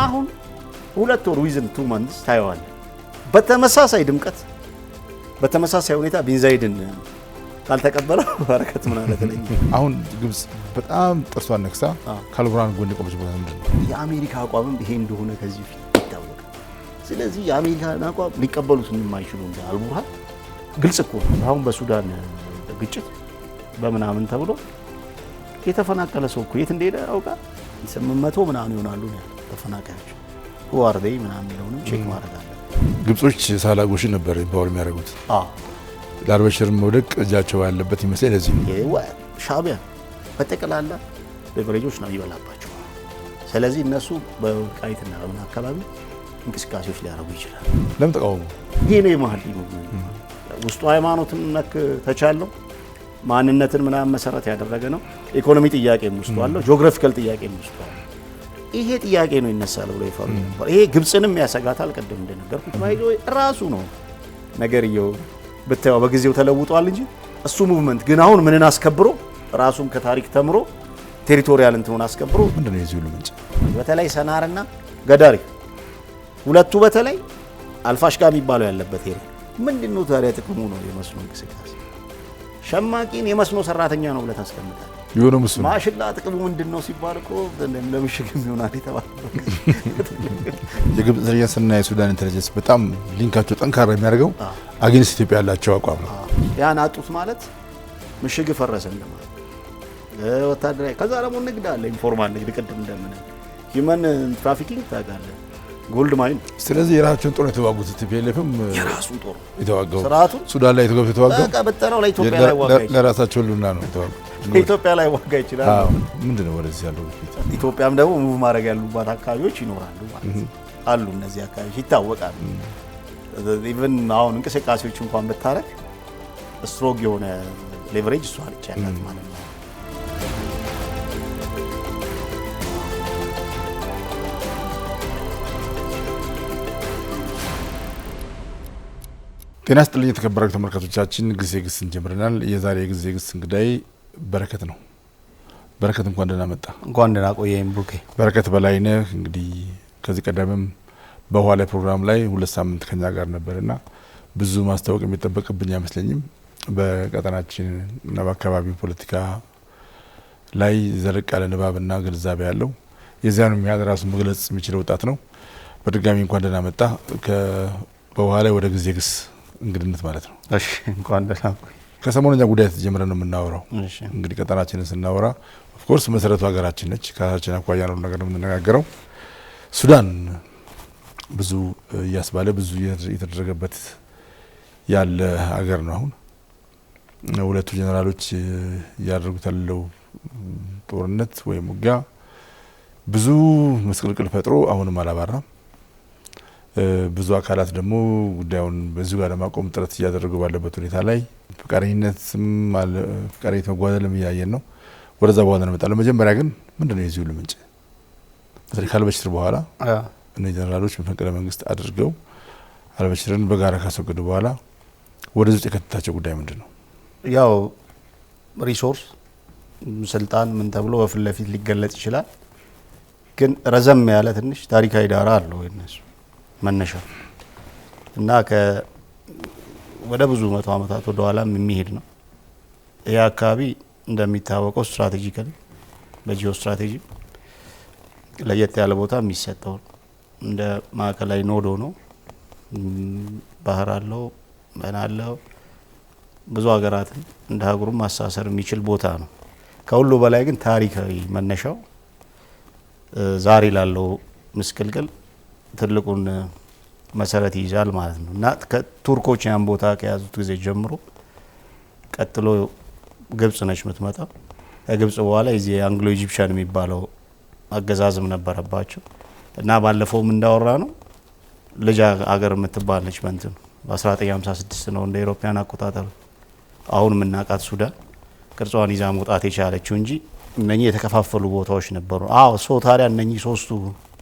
አሁን 2 ወር ዊዝን 2 months ታየዋል በተመሳሳይ ድምቀት በተመሳሳይ ሁኔታ ቢንዛይድን ካልተቀበለ በረከት ምን አለ ተለኝ አሁን ግብጽ በጣም ጥርሷን ነክሳ ካልቡርሃን ጎን ቆመች ቦታ ምንድነው የአሜሪካ አቋምም ይሄ እንደሆነ ከዚህ ፊት ይታወቃል ስለዚህ የአሜሪካን አቋም ሊቀበሉት የማይችሉ እንደ አልቡርሃን ግልጽ እኮ አሁን በሱዳን ግጭት በመናምን ተብሎ የተፈናቀለ ሰው እኮ የት እንደሄደ ያውቃል 800 ምናምን ይሆናሉ ነው ተፈናቃዮች ወርዴ ምናምን ነው ቼክ ማድረግ አለ ግብጾች ሳላጎሽ ነበር ባውል የሚያደርጉት ለአልበሽር መውደቅ እጃቸው ያለበት ይመስላል ለዚህ ሻቢያ በተቀላላ በብሬጆች ነው ይበላባቸው ስለዚህ እነሱ በቃይትና በመና አካባቢ እንቅስቃሴዎች ሊያደርጉ ይችላል ለምን ተቃውሞ ይሄ ነው የማህሊ ውስጡ ሃይማኖትን ነክ ተቻለው ማንነትን ምናምን መሰረት ያደረገ ነው ኢኮኖሚ ጥያቄም ውስጥ አለው ጂኦግራፊካል ጥያቄም ውስጥ አለው ይሄ ጥያቄ ነው ይነሳል ብሎ ይፈሩ ነበር ይሄ ግብጽንም ያሰጋታል ቀደም እንደነገርኩት ማይዶ ራሱ ነው ነገርየው በተያው በጊዜው ተለውጧል እንጂ እሱ ሙቭመንት ግን አሁን ምንን አስከብሮ ራሱን ከታሪክ ተምሮ ቴሪቶሪያል እንትኑን አስከብሮ ምንድነው የዚህ ሁሉ ምንጭ በተለይ ሰናርና ገዳሪ ሁለቱ በተለይ አልፋሽጋ የሚባለው ያለበት ይሄ ምንድነው ታዲያ ጥቅሙ ነው የመስኖ እንቅስቃሴ ሸማቂን የመስኖ ሰራተኛ ነው ብለህ ታስቀምጣለህ ይሁን መስኖ ማሽላ ጥቅሙ ምንድነው ሲባል እኮ እንደምሽግም ይሆናል ይተባል የግብጽ ኢንተለጀንስና የሱዳን ኢንተለጀንስ በጣም ሊንካቸው ጠንካራ የሚያደርገው አገንስት ኢትዮጵያ ያላቸው አቋም ነው ያን አጡት ማለት ምሽግ ፈረሰ እንደማለት ወታደራዊ ከዛ ደግሞ ንግድ አለ ኢንፎርማል ንግድ ቅድም እንደምን ሂውማን ትራፊኪንግ ታጋለ ጎልድ ማይን ስለዚህ የራሳቸውን ጦር የተዋጉት ቲፒኤልኤፍም የራሱን ጦር የተዋጋው ስርዓቱ ሱዳን ላይ የተዋጋው በቃ በተራው ላይ ኢትዮጵያ ላይ ዋጋ ይችላል ለራሳቸው ሉና ነው የተዋጋው ኢትዮጵያ ላይ ዋጋ ይችላል ምንድነው ወደዚህ ያለው ኢትዮጵያም ደግሞ ሙቭ ማድረግ ያሉባት አካባቢዎች ይኖራሉ ማለት አሉ እነዚህ አካባቢዎች ይታወቃሉ ኢቭን አሁን እንቅስቃሴዎች እንኳን በታረክ ስትሮግ የሆነ ሌቨሬጅ እሷ አለች ያላት ማለት ነው ጤና ይስጥልኝ የተከበራችሁ ተመልካቾቻችን ጊዜ ግስን ጀምረናል የዛሬ ጊዜ ግስ እንግዳይ በረከት ነው በረከት እንኳን ደህና መጣ እንኳን ደህና ቆየኝ ብሩኬ በረከት በላይነህ እንግዲህ ከዚህ ቀደምም በኋላ ፕሮግራም ላይ 2 ሳምንት ከኛ ጋር ነበርና ብዙ ማስተዋወቅ የሚጠበቅብኝ አይመስለኝም በቀጠናችን እና በአካባቢው ፖለቲካ ላይ ዘርቅ ያለ ንባብና ግንዛቤ ያለው የዚያኑ የሚያደራሱ መግለጽ የሚችል ወጣት ነው በድጋሚ እንኳን ደህና መጣ በኋላ ወደ ጊዜ ግስ እንግድነት ማለት ነው እሺ እንኳን ደህና ቆይ ከሰሞኑኛ ጉዳይ ተጀምረን ነው የምናወራው እሺ እንግዲህ ቀጠናችንን ስናወራ ኦፍ ኮርስ መሰረቱ ሀገራችን ነች ከሀገራችን አኳያ ነው ነገር የምንነጋገረው ሱዳን ብዙ ያስባለ ብዙ የተደረገበት ያለ ሀገር ነው አሁን ሁለቱ ጀነራሎች ያደረጉት ያለው ጦርነት ወይ ሙጋ ብዙ መስቀልቅል ፈጥሮ አሁንም አላባራም ብዙ አካላት ደግሞ ጉዳዩን በዚሁ ጋር ለማቆም ጥረት እያደረጉ ባለበት ሁኔታ ላይ ፍቃደኝነትም አለ ፍቃደኝነት መጓደልም እያየን ነው ወደዛ በኋላ እንመጣለን መጀመሪያ ግን ምንድነው የዚህ ሁሉ ምንጭ በተለይ ካልበሽር በኋላ እነ ጀነራሎች መፈንቅለ መንግስት አድርገው አልበሽርን በጋራ ካስወገዱ በኋላ ወደ ውስጥ የከተታቸው ጉዳይ ምንድነው ያው ሪሶርስ ስልጣን ምን ተብሎ በፊት ለፊት ሊገለጽ ይችላል ግን ረዘም ያለ ትንሽ ታሪካዊ ዳራ አለው እነሱ መነሻ እና ወደ ብዙ መቶ አመታት ወደ ኋላም የሚሄድ ነው ያ አካባቢ እንደሚታወቀው ስትራቴጂካሊ በጂኦ ስትራቴጂ ለየት ያለ ቦታ የሚሰጠው እንደ ማዕከላዊ ኖዶ ነው ባህር አለው መናለው ብዙ ሀገራትን እንደ ሀገሩም ማሳሰር የሚችል ቦታ ነው ከሁሉ በላይ ግን ታሪካዊ መነሻው ዛሬ ላለው ምስቅልቅል ትልቁን መሰረት ይዛል ማለት ነው እና ከቱርኮች ያን ቦታ ከያዙት ጊዜ ጀምሮ ቀጥሎ ግብጽ ነች የምትመጣው ከግብጽ በኋላ እዚህ አንግሎ ኢጂፕሽያን የሚባለው አገዛዝም ነበረባቸው እና ባለፈውም እንዳወራ ነው ልጅ ሀገር የምትባል ነች በእንትን በ1956 ነው እንደ ኢሮፒያን አቆጣጠር አሁን ምናቃት ሱዳን ቅርጿን ይዛ መውጣት የቻለችው እንጂ እነኚህ የተከፋፈሉ ቦታዎች ነበሩ ሶ ታዲያ እነኚህ ሶስቱ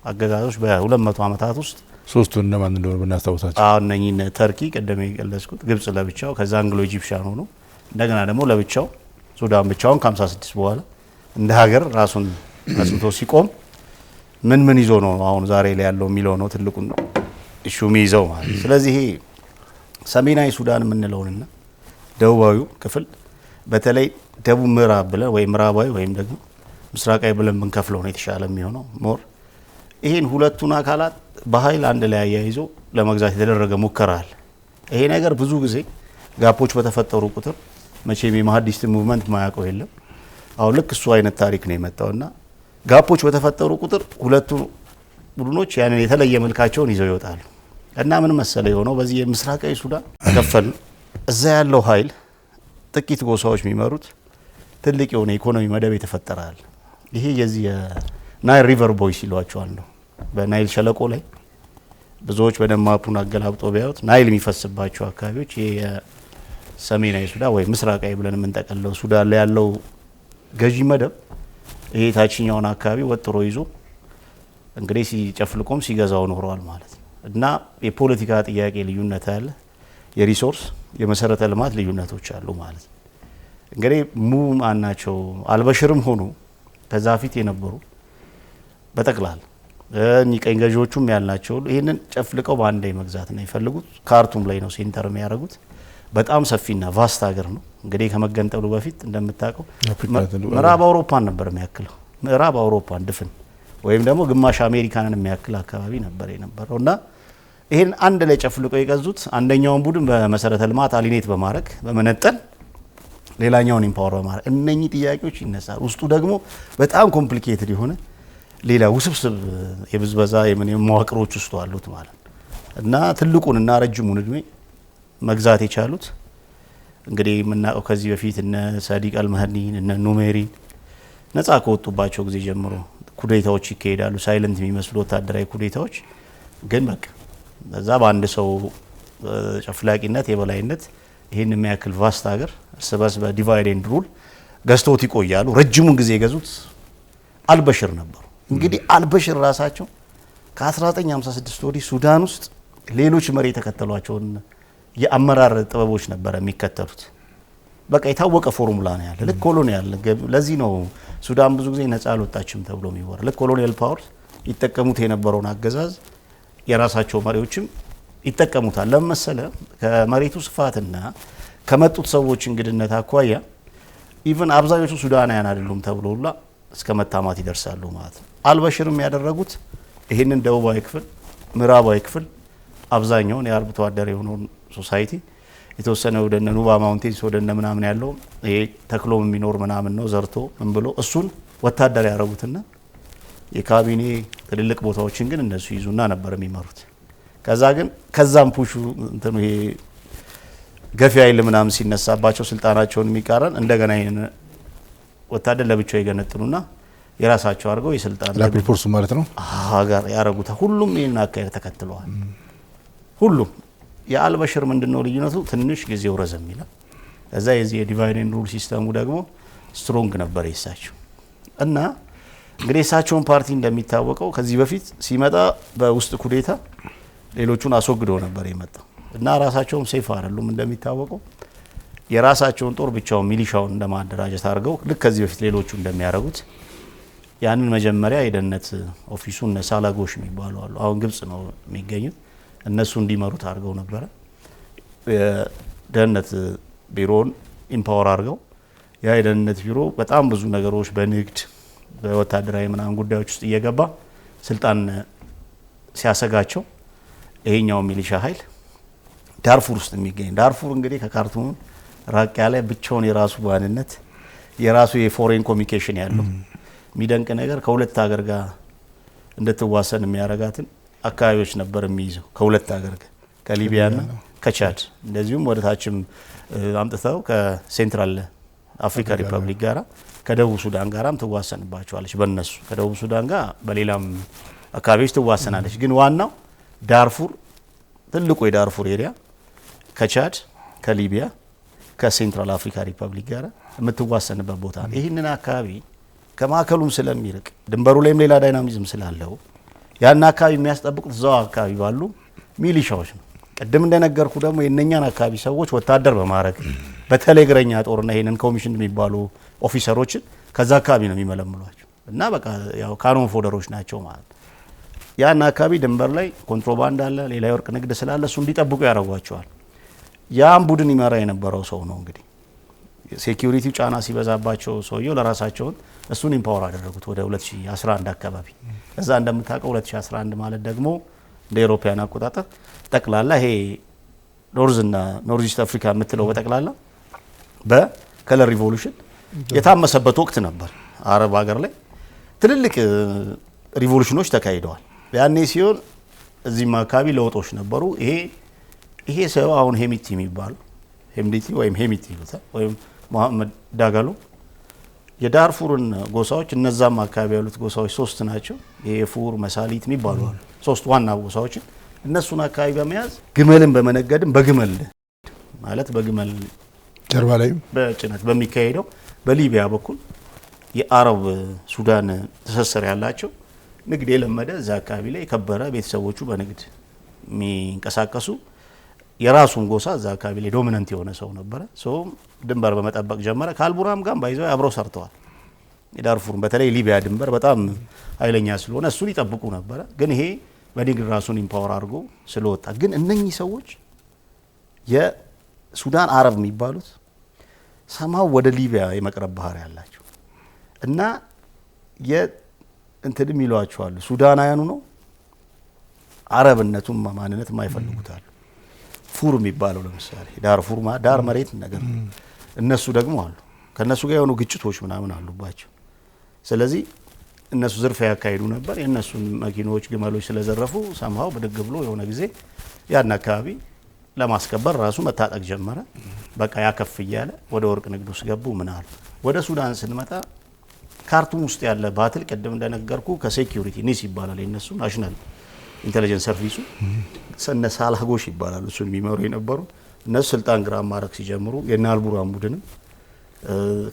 አገዛዞች በ200 አመታት ውስጥ ሶስቱ እነማን እንደሆነ ብናስታውሳቸው እነኚህ ተርኪ ቀደም የገለጽኩት ግብጽ ለብቻው ከዛ አንግሎ ኢጂፕሽያን ሆኖ እንደገና ደግሞ ለብቻው ሱዳን ብቻውን ከ56 በኋላ እንደ ሀገር ራሱን አጽንቶ ሲቆም ምን ይዞ ነው አሁን ዛሬ ላይ ያለው የሚለው ነው ትልቁን ኢሹ የሚይዘው ማለት። ስለዚህ ይሄ ሰሜናዊ ሱዳን የምንለውንና ደቡባዊው ክፍል በተለይ ደቡብ ምዕራብ ብለን ወይም ምዕራባዊ ወይም ደግሞ ምስራቃዊ ብለን ብንከፍለው ነው የተሻለ የሚሆነው ሞር ይሄን ሁለቱን አካላት በኃይል አንድ ላይ አያይዞ ለመግዛት የተደረገ ሙከራ አለ። ይሄ ነገር ብዙ ጊዜ ጋፖች በተፈጠሩ ቁጥር መቼም የማህዲስት ሙቭመንት ማያውቀው የለም። አሁን ልክ እሱ አይነት ታሪክ ነው የመጣውና ጋፖች በተፈጠሩ ቁጥር ሁለቱ ቡድኖች ያንን የተለየ መልካቸውን ይዘው ይወጣሉ። እና ምን መሰለ የሆነው በዚህ የምስራቃዊ ሱዳን ከፈል እዛ ያለው ኃይል ጥቂት ጎሳዎች የሚመሩት ትልቅ የሆነ ኢኮኖሚ መደብ የተፈጠራል። ይሄ የዚህ የናይል ሪቨር ቦይስ ይሏቸዋል ነው። በናይል ሸለቆ ላይ ብዙዎች በደማፑን አገላብጦ ቢያዩት ናይል የሚፈስባቸው አካባቢዎች ይሄ የሰሜናዊ ሱዳን ወይ ምስራቃዊ ብለን የምንጠቀለው ሱዳን ላይ ያለው ገዢ መደብ ይሄ ታችኛውን አካባቢ ወጥሮ ይዞ እንግዲህ ሲጨፍልቆም ሲገዛው ኖሯል ማለት ነው። እና የፖለቲካ ጥያቄ ልዩነት አለ፣ የሪሶርስ የመሰረተ ልማት ልዩነቶች አሉ ማለት ነው። እንግዲህ ማናቸው አልበሽርም ሆኑ ከዛ ፊት የነበሩ በጠቅላላ እኚህ ቀኝ ገዢዎቹም ያልናቸው ይህንን ጨፍልቀው በአንድ ላይ መግዛት ነው የፈለጉት። ካርቱም ላይ ነው ሴንተር የሚያደርጉት። በጣም ሰፊና ቫስት ሀገር ነው። እንግዲህ ከመገንጠሉ በፊት እንደምታውቀው ምዕራብ አውሮፓን ነበር የሚያክለው። ምዕራብ አውሮፓን ድፍን ወይም ደግሞ ግማሽ አሜሪካንን የሚያክል አካባቢ ነበር የነበረው እና ይህን አንድ ላይ ጨፍልቀው የገዙት አንደኛውን ቡድን በመሰረተ ልማት አሊኔት በማድረግ በመነጠል ሌላኛውን ኢምፓወር በማድረግ እነኚህ ጥያቄዎች ይነሳል። ውስጡ ደግሞ በጣም ኮምፕሊኬትድ የሆነ ሌላ ውስብስብ የብዝበዛ መዋቅሮች ውስጥ አሉት ማለት እና ትልቁን እና ረጅሙን እድሜ መግዛት የቻሉት እንግዲህ የምናውቀው ከዚህ በፊት እነ ሳዲቅ አልመህዲን እነ ኑሜሪን ነጻ ከወጡባቸው ጊዜ ጀምሮ ኩዴታዎች ይካሄዳሉ። ሳይለንት የሚመስሉ ወታደራዊ ኩዴታዎች ግን በቃ በዛ በአንድ ሰው ጨፍላቂነት የበላይነት ይህን የሚያክል ቫስት ሀገር እርስ በርስ በዲቫይድ ኤንድ ሩል ገዝተውት ይቆያሉ። ረጅሙን ጊዜ የገዙት አልበሽር ነበሩ። እንግዲህ አልበሽር ራሳቸው ከ1956 ወዲህ ሱዳን ውስጥ ሌሎች መሪ የተከተሏቸውን የአመራር ጥበቦች ነበረ የሚከተሉት። በቃ የታወቀ ፎርሙላ ነው ያለ። ልክ ኮሎኒያል ለዚህ ነው ሱዳን ብዙ ጊዜ ነጻ አልወጣችም ተብሎ የሚወራ። ልክ ኮሎኒያል ፓወር ይጠቀሙት የነበረውን አገዛዝ የራሳቸው መሪዎችም ይጠቀሙታል። ለመሰለ ከመሬቱ ስፋትና ከመጡት ሰዎች እንግድነት አኳያ ኢቭን አብዛኞቹ ሱዳናውያን አይደሉም ተብሎላ እስከ መታማት ይደርሳሉ ማለት ነው። አልበሽርም ያደረጉት ይህንን ደቡባዊ ክፍል ምዕራባዊ ክፍል አብዛኛውን የአርብቶ አደር የሆነውን ሶሳይቲ የተወሰነ ወደ ኑባ ማውንቴንስ ወደ ምናምን ያለው ይሄ ተክሎም የሚኖር ምናምን ነው ዘርቶ ምን ብሎ እሱን ወታደር ያደረጉትና የካቢኔ ትልልቅ ቦታዎችን ግን እነሱ ይዙና ነበር የሚመሩት። ከዛ ግን ከዛም ፑሹ እንትኑ ይሄ ገፊ ኃይል ምናምን ሲነሳባቸው ስልጣናቸውን የሚቃረን እንደገና ይሄን ወታደር ለብቻው ይገነጥሉና የራሳቸው አድርገው የስልጣን ላፕሪፖርሱ ማለት ነው ሀገር ያረጉታ። ሁሉም ይሄን አካሄድ ተከትለዋል። ሁሉም የአልበሽር ምንድነው ልዩነቱ? ትንሽ ጊዜው ረዘም ይላል። ከዛ የዚህ የዲቫይድ ኤንድ ሩል ሲስተሙ ደግሞ ስትሮንግ ነበር የሳቸው እና እንግዲህ የሳቸውን ፓርቲ እንደሚታወቀው ከዚህ በፊት ሲመጣ በውስጥ ኩዴታ ሌሎቹን አስወግዶ ነበር የመጣው እና ራሳቸውም ሴፍ አይደሉም እንደሚታወቀው የራሳቸውን ጦር ብቻውን ሚሊሻውን እንደማደራጀት አድርገው ልክ ከዚህ በፊት ሌሎቹ እንደሚያደርጉት ያንን መጀመሪያ የደህንነት ኦፊሱን ሳላጎሽ የሚባሉ አሉ። አሁን ግብጽ ነው የሚገኙት። እነሱ እንዲመሩት አድርገው ነበረ። የደህንነት ቢሮውን ኢምፓወር አድርገው ያ የደህንነት ቢሮ በጣም ብዙ ነገሮች በንግድ በወታደራዊ ምናምን ጉዳዮች ውስጥ እየገባ ስልጣን ሲያሰጋቸው ይሄኛው ሚሊሻ ኃይል ዳርፉር ውስጥ የሚገኝ ዳርፉር እንግዲህ ከካርቱም ራቅ ያለ ብቻውን የራሱ ማንነት የራሱ የፎሬን ኮሚኒኬሽን ያለው የሚደንቅ ነገር ከሁለት ሀገር ጋር እንድትዋሰን የሚያረጋትን አካባቢዎች ነበር የሚይዘው ከሁለት ሀገር ጋር ከሊቢያና ከቻድ እንደዚሁም ወደታችም አምጥተው ከሴንትራል አፍሪካ ሪፐብሊክ ጋራ ከደቡብ ሱዳን ጋራም ትዋሰንባቸዋለች። በእነሱ ከደቡብ ሱዳን ጋር በሌላም አካባቢዎች ትዋሰናለች። ግን ዋናው ዳርፉር ትልቁ የዳርፉር ኤሪያ ከቻድ ከሊቢያ ከሴንትራል አፍሪካ ሪፐብሊክ ጋር የምትዋሰንበት ቦታ ነው። ይህንን አካባቢ ከማዕከሉም ስለሚርቅ ድንበሩ ላይም ሌላ ዳይናሚዝም ስላለው ያን አካባቢ የሚያስጠብቁት እዛው አካባቢ ባሉ ሚሊሻዎች ነው። ቅድም እንደነገርኩ ደግሞ የእነኛን አካባቢ ሰዎች ወታደር በማድረግ በተለይ እግረኛ ጦርና ይሄንን ኮሚሽን የሚባሉ ኦፊሰሮችን ከዛ አካባቢ ነው የሚመለምሏቸው እና በቃ ያው ካኖን ፎደሮች ናቸው ማለት ያን አካባቢ ድንበር ላይ ኮንትሮባንድ አለ፣ ሌላ የወርቅ ንግድ ስላለ እሱ እንዲጠብቁ ያደርጓቸዋል። ያን ቡድን ይመራ የነበረው ሰው ነው እንግዲህ ሴኩሪቲው ጫና ሲበዛባቸው ሰውየው ለራሳቸውን እሱን ኢምፓወር አደረጉት ወደ 2011 አካባቢ። እዛ እንደምታውቀው 2011 ማለት ደግሞ እንደ አውሮፓውያን አቆጣጠር ጠቅላላ ይሄ ኖርዝ ኢስት አፍሪካ የምትለው በጠቅላላ በከለር ሪቮሉሽን የታመሰበት ወቅት ነበር። አረብ ሀገር ላይ ትልልቅ ሪቮሉሽኖች ተካሂደዋል። ያኔ ሲሆን እዚህም አካባቢ ለውጦች ነበሩ። ይሄ ሰው አሁን ሄሚቲ የሚባለው ሄምዲቲ ወይም ሄሚቲ ይሉታል ወይም መሐመድ ዳጋሎ የዳርፉርን ጎሳዎች እነዛም አካባቢ ያሉት ጎሳዎች 3 ናቸው። የፉር መሳሊት የሚባሉ አሉ 3 ዋና ጎሳዎችን እነሱን አካባቢ በመያዝ ግመልን በመነገድም በግመል ማለት በግመል ጀርባ ላይ በጭነት በሚካሄደው በሊቢያ በኩል የአረብ ሱዳን ትስስር ያላቸው ንግድ የለመደ እዛ አካባቢ ላይ የከበረ ቤተሰቦቹ በንግድ የሚንቀሳቀሱ የራሱን ጎሳ እዛ አካባቢ ላይ ዶሚናንት የሆነ ሰው ነበረ። ድንበር በመጠበቅ ጀመረ። ከአልቡራም ጋር ባይዘው አብረው ሰርተዋል። የዳርፉርን በተለይ ሊቢያ ድንበር በጣም ኃይለኛ ስለሆነ እሱን ይጠብቁ ነበረ። ግን ይሄ በንግድ ራሱን ኢምፓወር አድርጎ ስለወጣ ግን እነኚህ ሰዎች የሱዳን አረብ የሚባሉት ሰማው ወደ ሊቢያ የመቅረብ ባህር ያላቸው እና እንትንም ይሏቸዋሉ ሱዳናውያኑ ነው አረብነቱን ማንነት የማይፈልጉታሉ። ፉር የሚባለው ለምሳሌ ዳርፉር ዳር መሬት ነገር እነሱ ደግሞ አሉ። ከነሱ ጋር የሆኑ ግጭቶች ምናምን አሉባቸው። ስለዚህ እነሱ ዝርፊያ ያካሂዱ ነበር። የእነሱን መኪኖች፣ ግመሎች ስለዘረፉ ሰምሃው ብድግ ብሎ የሆነ ጊዜ ያን አካባቢ ለማስከበር ራሱ መታጠቅ ጀመረ። በቃ ያከፍ እያለ ወደ ወርቅ ንግድ ውስጥ ገቡ። ምን አሉ። ወደ ሱዳን ስንመጣ ካርቱም ውስጥ ያለ ባትል ቅድም እንደነገርኩ ከሴኩሪቲ ኒስ ይባላል የነሱ ናሽናል ኢንተለጀንስ ሰርቪሱ ሰነ ሳላጎሽ ይባላሉ። እሱን የሚመሩ የነበሩ እነሱ ስልጣን ግራ ማድረግ ሲጀምሩ የነ አልቡራን ቡድንም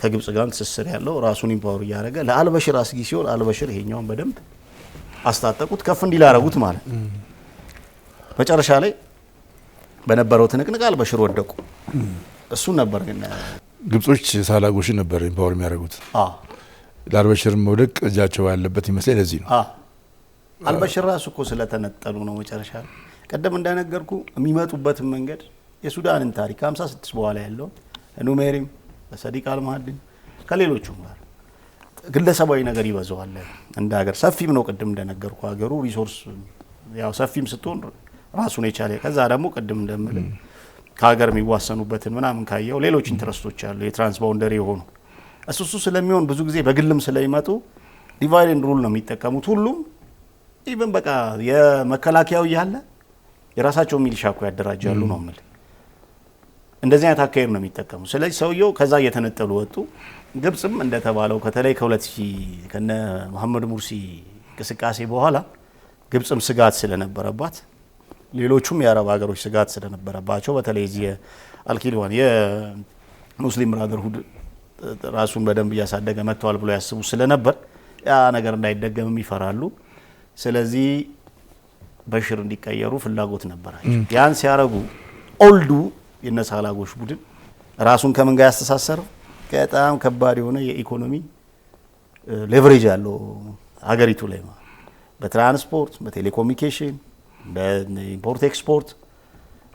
ከግብጽ ጋር ትስስር ያለው ራሱን ኢምፓወር እያደረገ ለአልበሽር አስጊ ሲሆን አልበሽር ይሄኛውን በደንብ አስታጠቁት፣ ከፍ እንዲል አደረጉት ማለት መጨረሻ ላይ በነበረው ትንቅንቅ አልበሽር ወደቁ። እሱን ነበር ግን ግብጾች ሳላጎሽን ነበር ኢምፓወር የሚያደርጉት። ለአልበሽር መውደቅ እጃቸው ያለበት ይመስላል። ለዚህ ነው አልበሽር ራሱ እኮ ስለተነጠሉ ነው። መጨረሻ ቀደም እንደነገርኩ የሚመጡበትን መንገድ የሱዳንን ታሪክ 56 በኋላ ያለው ኑሜሪም ሰዲቅ አልማህዲን ከሌሎቹም ጋር ግለሰባዊ ነገር ይበዛዋል። እንደ ሀገር ሰፊም ነው። ቅድም እንደነገርኩ ሀገሩ ሪሶርስ ያው ሰፊም ስትሆን ራሱን የቻለ ከዛ ደግሞ ቅድም እንደምል ከሀገር የሚዋሰኑበትን ምናምን ካየው ሌሎች ኢንትረስቶች አሉ የትራንስባውንደሪ የሆኑ እሱ ስለሚሆን ብዙ ጊዜ በግልም ስለሚመጡ ዲቫይድ ኤንድ ሩል ነው የሚጠቀሙት ሁሉም። ኢቭን በቃ የመከላከያው ያለ የራሳቸው ሚሊሻ እኮ ያደራጃሉ ነው ማለት እንደዚህ አይነት አካሄድ ነው የሚጠቀሙ። ስለዚህ ሰውየው ከዛ እየተነጠሉ ወጡ። ግብጽም እንደተባለው ከተለይ ከ2000 ከነ መሐመድ ሙርሲ እንቅስቃሴ በኋላ ግብጽም ስጋት ስለነበረባት ሌሎቹም የአረብ ሀገሮች ስጋት ስለነበረባቸው በተለይ እዚህ አልኪልዋን የሙስሊም ብራዘርሁድ ራሱን በደንብ እያሳደገ መጥቷል ብሎ ያስቡ ስለነበር ያ ነገር እንዳይደገምም ይፈራሉ። ስለዚህ በሽር እንዲቀየሩ ፍላጎት ነበራቸው። ያን ሲያረጉ ኦልዱ የነሳላጎሽ ቡድን ራሱን ከምን ጋር ያስተሳሰረው በጣም ከባድ የሆነ የኢኮኖሚ ሌቨሬጅ ያለው ሀገሪቱ ላይ ማለት በትራንስፖርት፣ በቴሌኮሙኒኬሽን፣ በኢምፖርት ኤክስፖርት፣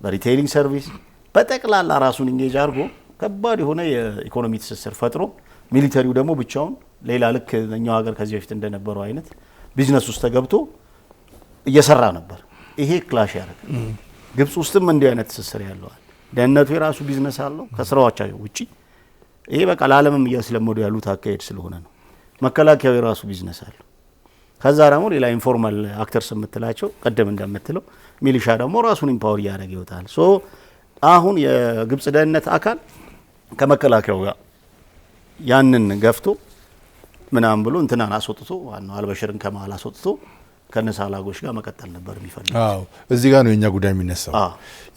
በሪቴይሊንግ ሰርቪስ በጠቅላላ ራሱን ኢንጌጅ አድርጎ ከባድ የሆነ የኢኮኖሚ ትስስር ፈጥሮ ሚሊተሪው ደግሞ ብቻውን ሌላ ልክ እኛው ሀገር ከዚህ በፊት እንደነበረው አይነት ቢዝነስ ውስጥ ተገብቶ እየሰራ ነበር። ይሄ ክላሽ ያደረገ ግብጽ ውስጥም እንዲህ አይነት ትስስር ያለዋል። ደህንነቱ የራሱ ቢዝነስ አለው ከስራዎቻቸው ውጪ። ይሄ በቃ ለዓለምም እያስለመዱ ያሉት አካሄድ ስለሆነ ነው። መከላከያው የራሱ ቢዝነስ አለው። ከዛ ደግሞ ሌላ ኢንፎርማል አክተርስ የምትላቸው ቀደም እንደምትለው ሚሊሻ ደግሞ ራሱን ኢምፓወር እያደረገ ይወጣል። ሶ አሁን የግብጽ ደህንነት አካል ከመከላከያው ጋር ያንን ገፍቶ ምናምን ብሎ እንትናን አስወጥቶ ዋናው አልበሽርን ከመሀል አስወጥቶ ከነሳላጎሽ ጋር መቀጠል ነበር የሚፈልጉት። እዚህ ጋር ነው የኛ ጉዳይ የሚነሳው።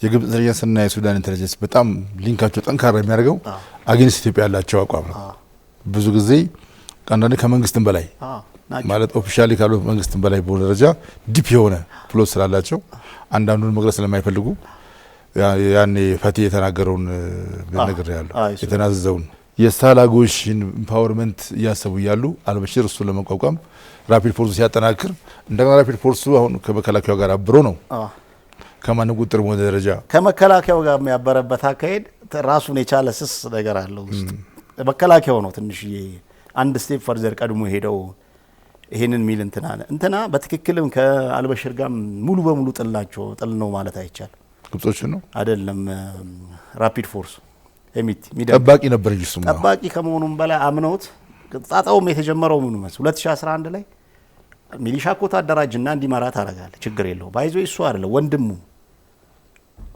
የግብጽ ኢንተለጀንስና የሱዳን ኢንተለጀንስ በጣም ሊንካቸው ጠንካራ የሚያደርገው አጌንስት ኢትዮጵያ ያላቸው አቋም ነው። ብዙ ጊዜ አንዳንዴ ከመንግስትም በላይ ማለት ኦፊሻሊ ካሉት መንግስትም በላይ በሆነ ደረጃ ዲፕ የሆነ ፕሎት ስላላቸው አንዳንዱን መግለጽ ስለማይፈልጉ ያኔ ፈቲ የተናገረውን ነገር ያለው የተናዘዘውን የሳላጎሽን ኢምፓወርመንት እያሰቡ እያሉ አልበሽር እሱን ለመቋቋም ራፒድ ፎርሱ ሲያጠናክር እንደገና ራፒድ ፎርሱ አሁን ከመከላከያው ጋር አብሮ ነው ከማን ቁጥር ወደ ደረጃ ከመከላከያው ጋር የሚያበረበት አካሄድ ራሱን የቻለ ስስ ነገር አለው ውስጥ መከላከያው ነው ትንሽ አንድ ስቴፕ ፈርዘር ቀድሞ ሄደው ይሄንን ሚል እንትና በትክክልም ከአልበሽር ጋር ሙሉ በሙሉ ጥል ነው ማለት አይቻል ግብጾች ነው አይደለም ራፒድ ፎርስ ጠባቂ ነበር እንጂ እሱማ ጠባቂ ከመሆኑም በላይ አምነውት ጣጣውም የተጀመረው ምን ነው 2011 ላይ ሚሊሻ ኮታ አደራጅና እንዲመራት አረጋለ ችግር የለው ባይዞ እሱ አይደለ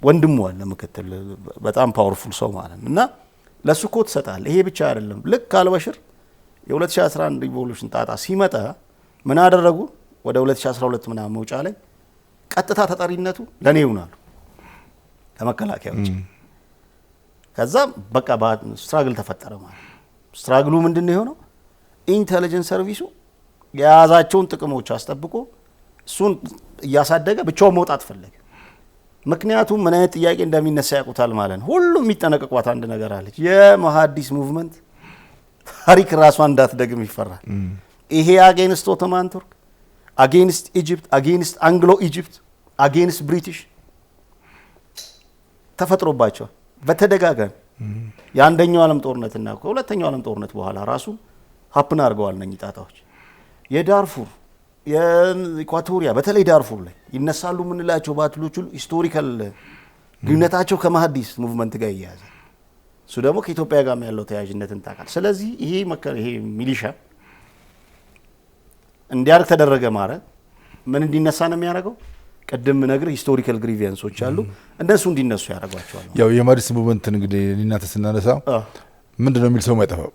ወንድሙ አለ ምክትል በጣም ፓወርፉል ሰው ማለት እና ለሱ ኮት ሰጣል ይሄ ብቻ አይደለም ልክ አልበሽር የ2011 ሪቮሉሽን ጣጣ ሲመጣ ምን አደረጉ ወደ 2012 ምናምን መውጫ ላይ ቀጥታ ተጠሪነቱ ለኔ ይሆናል ከመከላከያው ከዛ በቃ ስትራግል ተፈጠረ ማለት ስትራግሉ ምንድነው የሆነው ኢንተለጀንስ ሰርቪሱ የያዛቸውን ጥቅሞች አስጠብቆ እሱን እያሳደገ ብቻው መውጣት ፈለገ ምክንያቱም ምን አይነት ጥያቄ እንደሚነሳ ያውቁታል ማለት ነው ሁሉም የሚጠነቀቋት አንድ ነገር አለች የመሐዲስ ሙቭመንት ታሪክ ራሷን እንዳትደግም ይፈራል ይሄ አጌንስት ኦቶማን ቱርክ አጌንስት ኢጂፕት አጌንስት አንግሎ ኢጂፕት አጌንስት ብሪቲሽ ተፈጥሮባቸው በተደጋጋሚ የአንደኛው ዓለም ጦርነትና ከሁለተኛው ዓለም ጦርነት በኋላ ራሱ ሀፕን አድርገዋል ነኝ ጣጣዎች የዳርፉር የኢኳቶሪያ በተለይ ዳርፉር ላይ ይነሳሉ ምንላቸው ባትሎች ሁሉ ሂስቶሪካል ግንኙነታቸው ከመሐዲስ ሙቭመንት ጋር ይያያዛል እሱ ደግሞ ከኢትዮጵያ ጋር ያለው ተያያዥነትን ታውቃል ስለዚህ ይሄ ሚሊሻ እንዲያርግ ተደረገ ማለት ምን እንዲነሳ ነው የሚያደርገው ቀደም ነገር ሂስቶሪካል ግሪቪያንሶች አሉ እነሱ እንዲነሱ ያደርጓቸዋል ያው የመሐዲስ ሙቭመንት እንግዲህ ሊናተ ስናነሳ ምንድነው የሚል ሰው ማይጠፋው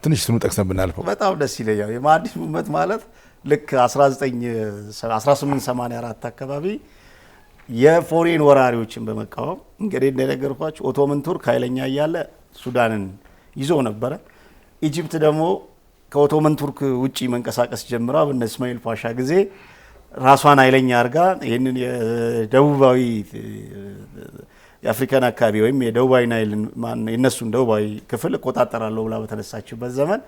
ትንሽ ስሙ ጠቅሰን ብናልፈው በጣም ደስ ይለኛል የመሐዲስ ሙቭመንት ማለት ልክ 1884 አካባቢ የፎሬን ወራሪዎችን በመቃወም እንግዲህ እንደነገርኳችሁ ኦቶማን ቱርክ ኃይለኛ እያለ ሱዳንን ይዞ ነበረ ኢጂፕት ደግሞ ከኦቶማን ቱርክ ውጪ መንቀሳቀስ ጀምራ በእነ እስማኤል ፓሻ ጊዜ ራሷን ኃይለኛ አርጋ ይሄንን የደቡባዊ የአፍሪካን አካባቢ ወይም የደቡባዊ ናይልን የነሱን ደቡባዊ ክፍል ቆጣጠራለሁ ብላ በተነሳችበት ዘመን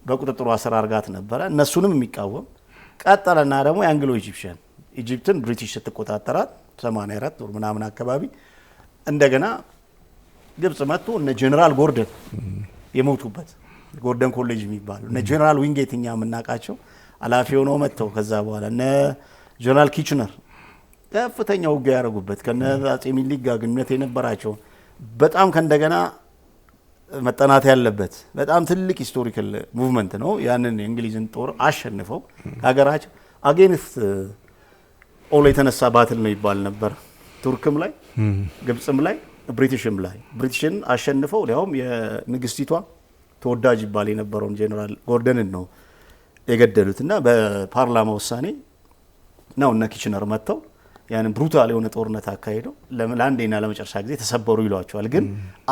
በቁጥጥሩ አስር አርጋት ነበረ እነሱንም የሚቃወም ቀጠለና ደግሞ የአንግሎ ኢጂፕሽን ኢጂፕትን ብሪቲሽ ስትቆጣጠራት 84 ወር ምናምን አካባቢ እንደገና ግብጽ መጥቶ እነ ጀነራል ጎርደን የሞቱበት ጎርደን ኮሌጅ የሚባሉ እነ ጀነራል ዊንጌትኛ የምናውቃቸው አላፊ ሆነው መጥተው ከዛ በኋላ እነ ጀነራል ኪችነር ከፍተኛ ውጊያ ያደረጉበት ከነ አጼ ሚኒሊክ ጋር ግንኙነት የነበራቸው በጣም ከእንደገና መጠናት ያለበት በጣም ትልቅ ሂስቶሪካል ሙቭመንት ነው ያንን የእንግሊዝን ጦር አሸንፈው ሀገራቸው አጌንስት ኦል የተነሳ ባትል ነው ይባል ነበር ቱርክም ላይ ግብጽም ላይ ብሪቲሽም ላይ ብሪቲሽን አሸንፈው ሊያውም የንግስቲቷ ተወዳጅ ይባል የነበረውን ጀነራል ጎርደንን ነው የገደሉትና በፓርላማ ውሳኔ ነው እነ ኪችነር መጥተው ያንን ብሩታል የሆነ ጦርነት አካሄደው ለአንዴና ለመጨረሻ ጊዜ ተሰበሩ ይሏቸዋል ግን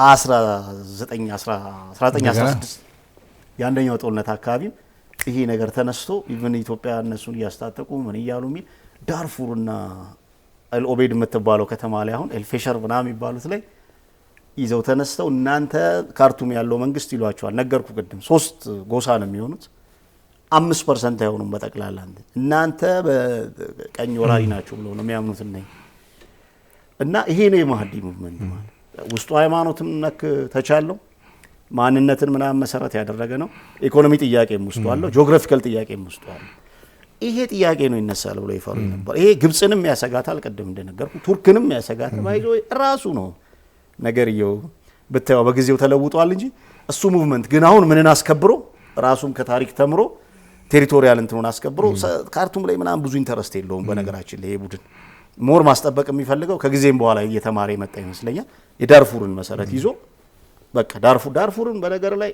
1916 የአንደኛው ጦርነት አካባቢ ይሄ ነገር ተነስቶ ኢቭን ኢትዮጵያ እነሱን ያስታጠቁ ምን ይያሉ ሚል ዳርፉርና አልኦቤድ የምትባለው ከተማ ላይ አሁን ኤልፌሸር ምናምን የሚባሉት ላይ ይዘው ተነስተው እናንተ ካርቱም ያለው መንግስት ይሏቸዋል ነገርኩ ቅድም 3 ጎሳ ነው የሚሆኑት 5% አይሆኑም በጠቅላላ እናንተ በቀኝ ወራሪ ናችሁ ብለው ነው የሚያምኑት እና ይሄ ነው የመሐዲ ሙቭመንት ማለት ውስጡ ሃይማኖትም ነክ ተቻለው ማንነትን ምናምን መሰረት ያደረገ ነው ኢኮኖሚ ጥያቄም ውስጡ አለው ጂኦግራፊካል ጥያቄም ውስጡ አለው ይሄ ጥያቄ ነው ይነሳል ብለው ይፈሩ ነበር ይሄ ግብጽንም ያሰጋታል ቀደም እንደነገርኩ ቱርክንም ያሰጋታል ባይዞ ራሱ ነው ነገርየው በተያው በጊዜው ተለውጧል እንጂ እሱ ሙቭመንት ግን አሁን ምንን አስከብሮ ራሱም ከታሪክ ተምሮ ቴሪቶሪያል እንትኑን አስከብሮ ካርቱም ላይ ምናምን ብዙ ኢንተረስት የለውም በነገራችን ላይ ቡድን ሞር ማስጠበቅ የሚፈልገው ከጊዜም በኋላ እየተማረ የመጣ ይመስለኛል የዳርፉርን መሰረት ይዞ በቃ ዳርፉርን በነገር ላይ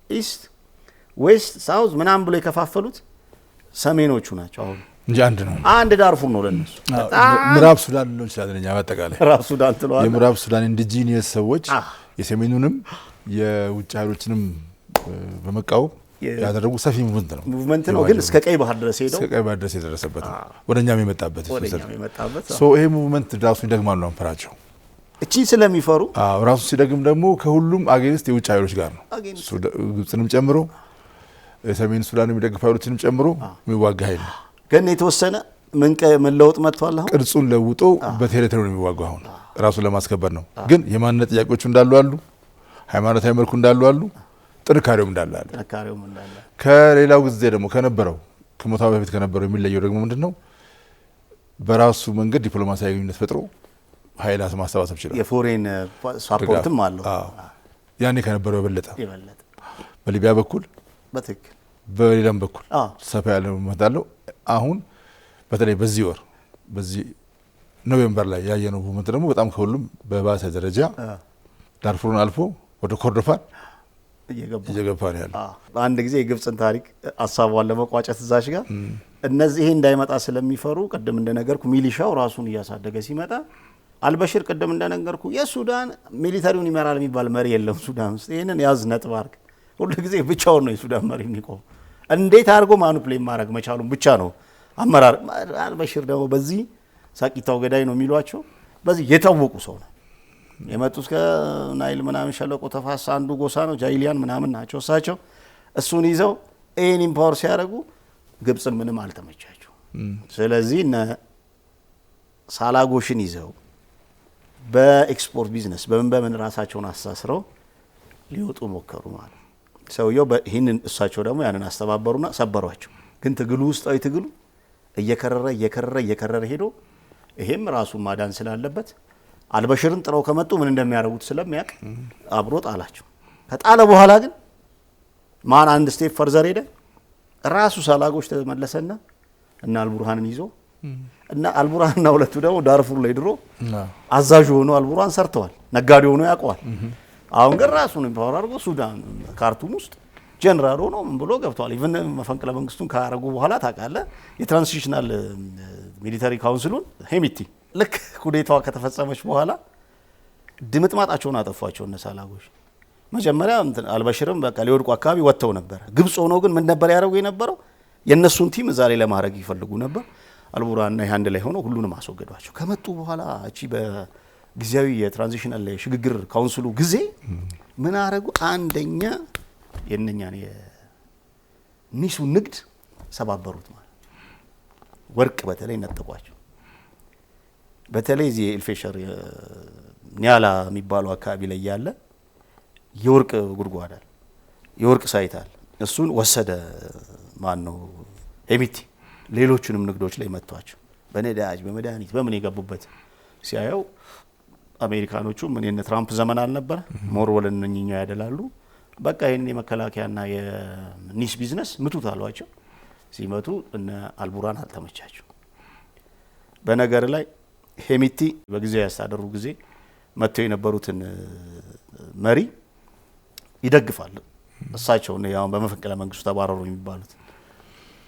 ኢስት ዌስት ሳውዝ ምናምን ብሎ የከፋፈሉት ሰሜኖቹ ናቸው አሁን እንጂ አንድ ዳርፉር ነው ለነሱ ምዕራብ ሱዳን ነው ይችላል አጠቃላይ ምዕራብ ሱዳን ትሏል የምዕራብ ሱዳን ኢንዲጂኒየስ ሰዎች የሰሜኑንም የውጭ ኃይሎችንም በመቃወም ያደረጉ ሰፊ ሙቭመንት ነው ግን እስከ ቀይ ባህር ድረስ ሄደው እስከ ቀይ ባህር ድረስ የደረሰበት ወደኛም የመጣበት ሶ ይሄ ሙቭመንት ዳሱ ይደግማሉ አንፈራቸው እቺ ስለሚፈሩ ራሱ ሲደግም ደግሞ ከሁሉም አጌንስት የውጭ ኃይሎች ጋር ነው ግብጽንም ጨምሮ የሰሜን ሱዳን የሚደግፉ ኃይሎችንም ጨምሮ የሚዋጋ ኃይል ነው። ግን የተወሰነ ምን ለውጥ መጥቷል። አሁን ቅርጹን ለውጦ በቴሪቶሪ ነው የሚዋጋው። አሁን ራሱን ለማስከበር ነው። ግን የማንነት ጥያቄዎቹ እንዳሉ አሉ፣ ሃይማኖታዊ መልኩ እንዳሉ አሉ፣ ጥንካሬውም እንዳለ አለ። ከሌላው ጊዜ ደግሞ ከነበረው ከሞታው በፊት ከነበረው የሚለየው ደግሞ ምንድነው? በራሱ መንገድ ዲፕሎማሲያዊ ግንኙነት ፈጥሮ ኃይላት ማሰባሰብ ይችላል። የፎሬን ሳፖርትም አለው። ያኔ ከነበረው የበለጠ በሊቢያ በኩል በትክክል በሌላም በኩል ሰፋ ያለ መጣለው። አሁን በተለይ በዚህ ወር በዚህ ኖቬምበር ላይ ያየነው ሙመንት ደግሞ በጣም ከሁሉም በባሰ ደረጃ ዳርፉርን አልፎ ወደ ኮርዶፋን እየገባ ነው ያለው። አንድ ጊዜ የግብጽን ታሪክ አሳቧን ለመቋጨት እዛሽ ጋር እነዚህ ይሄ እንዳይመጣ ስለሚፈሩ ቅድም እንደነገርኩ ሚሊሻው ራሱን እያሳደገ ሲመጣ አልበሽር ቅድም እንደነገርኩ የሱዳን ሚሊታሪውን ይመራል የሚባል መሪ የለም ሱዳን ውስጥ። ይሄንን ያዝ ነጥብ አድርግ። ሁሉ ጊዜ ብቻውን ነው የሱዳን መሪ የሚቆም። እንዴት አድርጎ ማኑፕሌት ማድረግ መቻሉን ብቻ ነው አመራር። አልበሽር ደግሞ በዚህ ሳቂታው ገዳይ ነው የሚሏቸው በዚህ የታወቁ ሰው ነው። የመጡት ከናይል ምናምን ሸለቆ ተፋሳ አንዱ ጎሳ ነው ጃይሊያን ምናምን ናቸው እሳቸው። እሱን ይዘው ይሄን ኢምፓወር ሲያደርጉ ግብጽን ምንም አልተመቻቸው። ስለዚህ እነ ሳላጎሽን ይዘው በኤክስፖርት ቢዝነስ በምን ራሳቸውን አሳስረው ሊወጡ ሞከሩ ማለት ሰውየው። ይህንን እሳቸው ደግሞ ያንን አስተባበሩና ሰበሯቸው። ግን ትግሉ ውስጣዊ ትግሉ እየከረረ ሄዶ ይሄም ራሱን ማዳን ስላለበት አልበሽርን ጥረው ከመጡ ምን እንደሚያደርጉት ስለሚያውቅ አብሮ ጣላቸው። ከጣለ በኋላ ግን ማን አንድ ስቴፕ ፈርዘር ሄደ። ራሱ ሳላጎሽ ተመለሰና እና አልቡርሃንን ይዞ እና አልቡርሃንና ሁለቱ ደግሞ ዳርፉር ላይ ድሮ አዛዥ ሆኖ አልቡርሃን ሰርተዋል። ነጋዴ ሆኖ ያውቀዋል። አሁን ግን ራሱን ኢምፓወር አድርጎ ሱዳን ካርቱም ውስጥ ጀነራል ሆኖ ምን ብሎ ገብቷል። ኢቭን መፈንቅለ መንግስቱን ካረጉ በኋላ ታውቃለህ የትራንዚሽናል ሚሊታሪ ካውንስሉን ሄሚቲ ልክ ኩዴታዋ ከተፈጸመች በኋላ ድምጥማጣቸውን አጠፏቸው እነ ሳላጎሽ። መጀመሪያ አልበሽርም በቃ ሊወድቁ አካባቢ ወጥተው ነበር። ግብጽ ሆኖ ግን ምን ነበር ያደርጉ የነበረው? የነሱን ቲም እዛ ላይ ለማድረግ ይፈልጉ ነበር። አልቡርሃንና ይሄ አንድ ላይ ሆኖ ሁሉንም አስወገዷቸው። ከመጡ በኋላ እቺ በጊዜያዊ የትራንዚሽናል ሽግግር ካውንስሉ ጊዜ ምን አረጉ? አንደኛ የነኛን የኒሱ ንግድ ሰባበሩት ማለት ወርቅ በተለይ ነጠቋቸው። በተለይ እዚህ ኤልፌሸር ኒያላ የሚባለው አካባቢ ላይ ያለ የወርቅ ጉድጓድ አለ፣ የወርቅ ሳይት አለ። እሱን ወሰደ ማን ነው ሄሚቲ። ሌሎቹንም ንግዶች ላይ መጥቷቸው በነዳጅ በመድኃኒት በምን የገቡበት ሲያየው አሜሪካኖቹ ምን የነ ትራምፕ ዘመን አልነበረ ሞር ወለ እነኚኛው ያደላሉ። በቃ ይሄን የመከላከያና የኒስ ቢዝነስ ምቱት አሏቸው። ሲመቱ እነ አልቡርሃን አልተመቻቸው። በነገር ላይ ሄሚቲ በጊዜው ያስተዳደሩ ጊዜ መጥተው የነበሩትን መሪ ይደግፋል። እሳቸውን ያው በመፈንቅለ መንግስቱ ተባረሩ የሚባሉት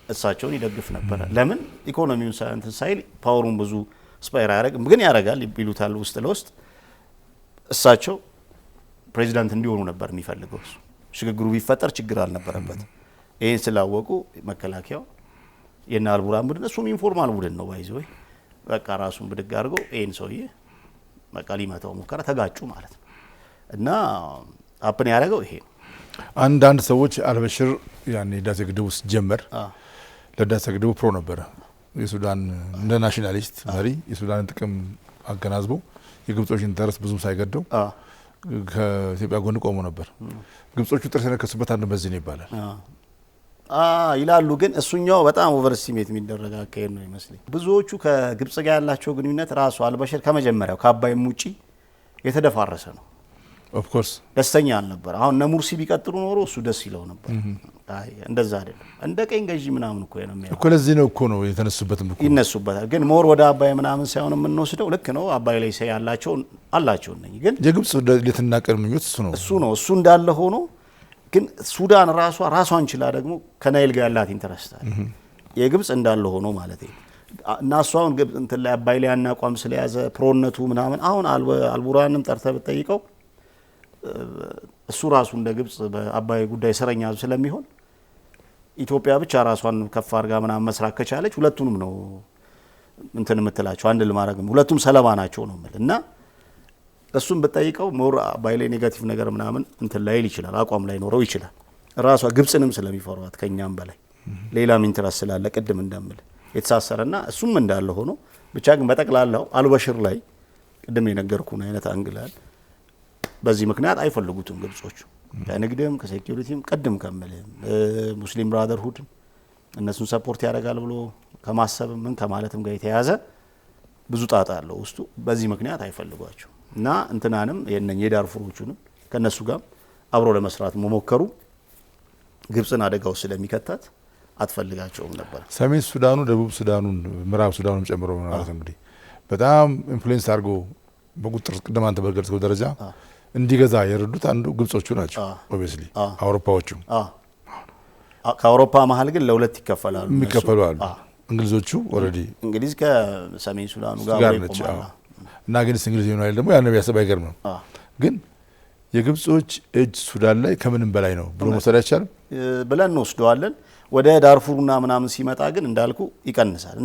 እሳቸውን ይደግፍ ነበር። ለምን ኢኮኖሚውን ሳይንትን ሳይል ፓወሩን ብዙ ስፓይር ያደርግም ግን ያደርጋል ይሉታል ውስጥ ለውስጥ። እሳቸው ፕሬዚዳንት እንዲሆኑ ነበር የሚፈልገው። ሽግግሩ ቢፈጠር ችግር አልነበረበትም። ይሄን ስላወቁ መከላከያው የና አልቡርሃን ቡድን እሱም ኢንፎርማል ቡድን ነው ባይዘው በቃ ራሱን ብድግ አድርጎ ይሄን ሰውዬ በቃ ሊመታው ሙከራ ተጋጩ ማለት ነው። እና አፕን ያደረገው ይሄ አንዳንድ ሰዎች አልበሽር ያኔ ህዳሴ ግድቡ ሲጀመር ለህዳሴ ግድቡ ፕሮ ነበረ። የሱዳን እንደ ናሽናሊስት መሪ የሱዳንን ጥቅም አገናዝቦ የግብጾችን ኢንተረስት ብዙም ሳይገደው ከኢትዮጵያ ጎን ቆሞ ነበር። ግብጾቹ ጥርስ የነከሱበት አንዱ በዚህ ነው ይባላል ይላሉ። ግን እሱኛው በጣም ኦቨርስቲሜት የሚደረግ አካሄድ ነው ይመስለኝ። ብዙዎቹ ከግብጽ ጋር ያላቸው ግንኙነት ራሱ አልበሽር ከመጀመሪያው ከአባይም ውጪ የተደፋረሰ ነው። ኦፍ ኮርስ ደስተኛ አልነበር። አሁን ነሙርሲ ቢቀጥሉ ኖሮ እሱ ደስ ይለው ነበር። አይ እንደዛ አይደለም። እንደ ቀኝ ገዢ ምናምን እኮ ነው የሚያው እኮ ለዚህ ነው እኮ ነው የተነሱበትም እኮ ይነሱበታል። ግን ሞር ወደ አባይ ምናምን ሳይሆን የምንወስደው ልክ ነው። አባይ ላይ ሳይ ያላቸው አላቸው ነኝ። ግን የግብጽ ለተናቀር ምኞት እሱ ነው እሱ እንዳለ ሆኖ ግን ሱዳን ራሷን ችላ ደግሞ ከናይል ጋር ያላት ኢንተረስት አለ የግብጽ እንዳለ ሆኖ ማለት ነው። እና እሷን ግብጽ እንትን ላይ አባይ ላይ ያናቋም ስለያዘ ፕሮነቱ ምናምን አሁን አልቡርሃንም ጠርተህ ብትጠይቀው እሱ ራሱ እንደ ግብጽ በአባይ ጉዳይ ሰረኛ ስለሚሆን ኢትዮጵያ ብቻ ራሷን ከፍ አድርጋ ምናምን መስራት ከቻለች ሁለቱንም ነው እንትን የምትላቸው አንድ ለማድረግ ሁለቱም ሰለባ ናቸው ነው ማለት እና እሱም በጠይቀው ሞር አባይ ላይ ኔጋቲቭ ነገር ምናምን እንትን ላይል ይችላል፣ አቋም ላይ ኖረው ይችላል። ራሷ ግብጽንም ስለሚፈሯት ከኛም በላይ ሌላም ኢንትረስት ስላለ ቅድም እንደምል የተሳሰረና እሱም እንዳለ ሆኖ ብቻ ግን በጠቅላላው አልበሽር ላይ ቅድም የነገርኩን አይነት አንግላል በዚህ ምክንያት አይፈልጉትም ግብጾቹ ከንግድም ከሴኩሪቲም ቅድም ከምልም ሙስሊም ብራዘርሁድ እነሱን ሰፖርት ያደርጋል ብሎ ከማሰብ ምን ከማለትም ጋር የተያዘ ብዙ ጣጣ አለው ውስጡ። በዚህ ምክንያት አይፈልጓቸው እና እንትናንም የነኝ የዳርፉሮቹንም ከነሱ ጋር አብሮ ለመስራት መሞከሩ ግብጽን አደጋው ስለሚከታት አትፈልጋቸውም ነበር። ሰሜን ሱዳኑ ደቡብ ሱዳኑን ምዕራብ ሱዳኑን ጨምሮ ማለት እንግዲህ በጣም ኢንፍሉዌንስ አድርጎ በቁጥር ቅድም አንተ በገልጽከው ደረጃ እንዲገዛ የረዱት አንዱ ግብጾቹ ናቸው። ኦብቪየስሊ አውሮፓዎቹ ከአውሮፓ መሀል ግን ለሁለት ይከፈላሉ። የሚከፈሉ አሉ። እንግሊዞቹ ኦልሬዲ እንግሊዝ ከሰሜን ሱዳኑ ጋር ይቆማል እና ግን እንግሊዝ ይሆናል ደግሞ ያን ቢያሰብ አይገርምም። ግን የግብጾች እጅ ሱዳን ላይ ከምንም በላይ ነው ብሎ መውሰድ አይቻልም ብለን እንወስደዋለን። ወደ ዳርፉርና ምናምን ሲመጣ ግን እንዳልኩ ይቀንሳል።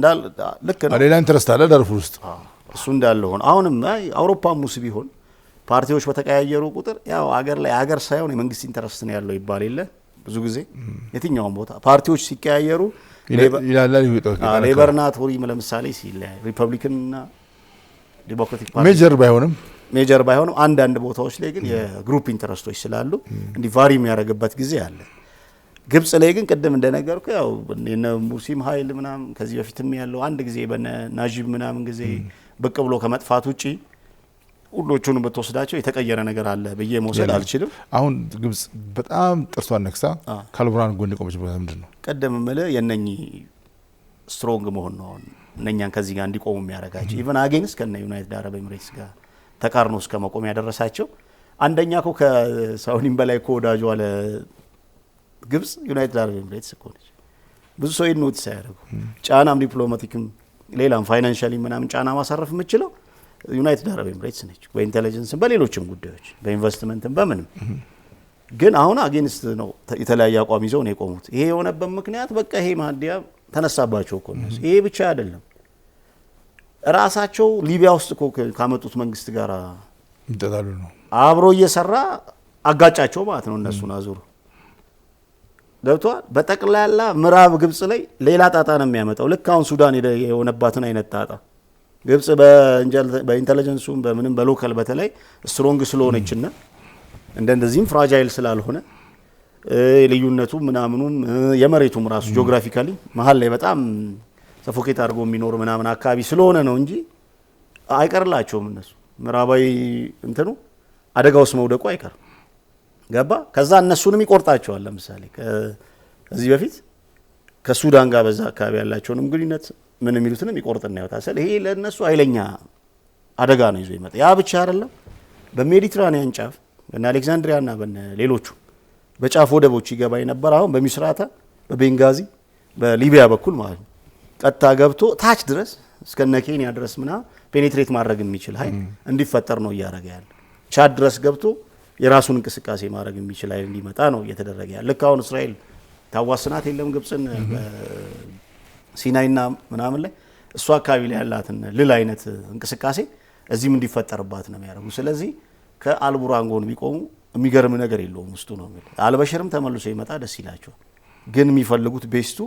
ልክ ነው። ሌላ ኢንተረስት አለ ዳርፉር ውስጥ እሱ እንዳለ ሆነ አሁንም አውሮፓም ውስጥ ቢሆን ፓርቲዎች በተቀያየሩ ቁጥር ያው አገር ላይ አገር ሳይሆን የመንግስት ኢንተረስት ነው ያለው ይባል የለ ብዙ ጊዜ የትኛውም ቦታ ፓርቲዎች ሲቀያየሩ ሌበርና ቶሪም ለምሳሌ ሲለያይ ሪፐብሊካንና ዲሞክራቲክ ፓርቲ ሜጀር ባይሆንም አንዳንድ ቦታዎች ላይ ግን የግሩፕ ኢንተረስቶች ስላሉ እንዲ ቫሪ የሚያደርግበት ጊዜ አለ። ግብጽ ላይ ግን ቅድም እንደነገርኩ ያው እነ ሙስሊም ኃይል ምናምን ከዚህ በፊትም ያለው አንድ ጊዜ በናጂብ ምናምን ጊዜ ብቅ ብሎ ከመጥፋት ውጪ ሁሉቹን በተወስዳቸው የተቀየረ ነገር አለ በየ መውሰድ አልችልም። አሁን ግብጽ በጣም ጥርሷን ነክሳ ካልቡራን ጎን ቆመችበት ምንድነው? ቀደም ማለት የነኚ ስትሮንግ መሆን ነው እነኛን ከዚህ ጋር እንዲቆሙ የሚያረጋቸው ኢቭን አጌንስት ከነ ዩናይትድ አረብ ኤሚሬትስ ጋር ተቃርኖ እስከ መቆም ያደረሳቸው አንደኛ እኮ ከሳውዲም በላይ እኮ ወዳጁ አለ ግብጽ ዩናይትድ አረብ ኤሚሬትስ እኮ ነች። ብዙ ሰው ኖቲስ ያደርጉ ጫናም ዲፕሎማቲክም ሌላም ፋይናንሻሊ ምናምን ጫና ማሳረፍ የምችለው ዩናይትድ አረብ ኤሚሬትስ ነች። በኢንተለጀንስም በሌሎችም ጉዳዮች በኢንቨስትመንትም በምንም ግን አሁን አጌንስት ነው የተለያየ አቋም ይዘው ነው የቆሙት። ይሄ የሆነበት ምክንያት በቃ ይሄ ማዲያ ተነሳባቸው እኮ ነው። ይሄ ብቻ አይደለም ራሳቸው ሊቢያ ውስጥ እኮ ካመጡት መንግስት ጋር ይጣጣሉ ነው አብሮ እየሰራ አጋጫቸው ማለት ነው። እነሱን አዙሩ ገብቷል። በጠቅላላ ምዕራብ ግብጽ ላይ ሌላ ጣጣ ነው የሚያመጣው። ልክ አሁን ሱዳን የሆነባትን አይነት ጣጣ ግብጽ በኢንተለጀንሱም በምንም በሎካል በተለይ ስትሮንግ ስለሆነችና እንደዚህም ፍራጃይል ስላልሆነ ልዩነቱ ምናምኑም የመሬቱም ራሱ ጂኦግራፊካሊ መሀል ላይ በጣም ሰፎኬት አድርጎ የሚኖር ምናምን አካባቢ ስለሆነ ነው እንጂ አይቀርላቸውም። እነሱ ምዕራባዊ እንትኑ አደጋ ውስጥ መውደቁ አይቀርም። ገባ። ከዛ እነሱንም ይቆርጣቸዋል። ለምሳሌ ከዚህ በፊት ከሱዳን ጋር በዛ አካባቢ ያላቸውንም ግንኙነት ምን የሚሉትንም ይቆርጥና ያወጣል። ይሄ ለነሱ ኃይለኛ አደጋ ነው ይዞ ይመጣ። ያ ብቻ አይደለም። በሜዲትራኒያን ጫፍ እና አሌክዛንድሪያና በሌሎቹ በጫፍ ወደቦች ይገባ የነበር አሁን በሚስራታ በቤንጋዚ በሊቢያ በኩል ማለት ነው ቀጥታ ገብቶ ታች ድረስ እስከነ ኬንያ ድረስ ፔኔትሬት ማድረግ የሚችል ኃይል እንዲፈጠር ነው እያደረገ ያለ። ቻድ ድረስ ገብቶ የራሱን እንቅስቃሴ ማድረግ የሚችል ኃይል እንዲመጣ ነው እየተደረገ ያለ። ልክ አሁን እስራኤል ታዋስናት የለም ግብጽን ሲናይና ምናምን ላይ እሷ አካባቢ ላይ ያላትን ልል አይነት እንቅስቃሴ እዚህም እንዲፈጠርባት ነው የሚያደርጉ። ስለዚህ ከአልቡራን ጎን ቢቆሙ የሚገርም ነገር የለውም ውስጡ ነው የሚል። አልበሽርም ተመልሶ ይመጣ ደስ ይላቸዋል። ግን የሚፈልጉት ቤስቱ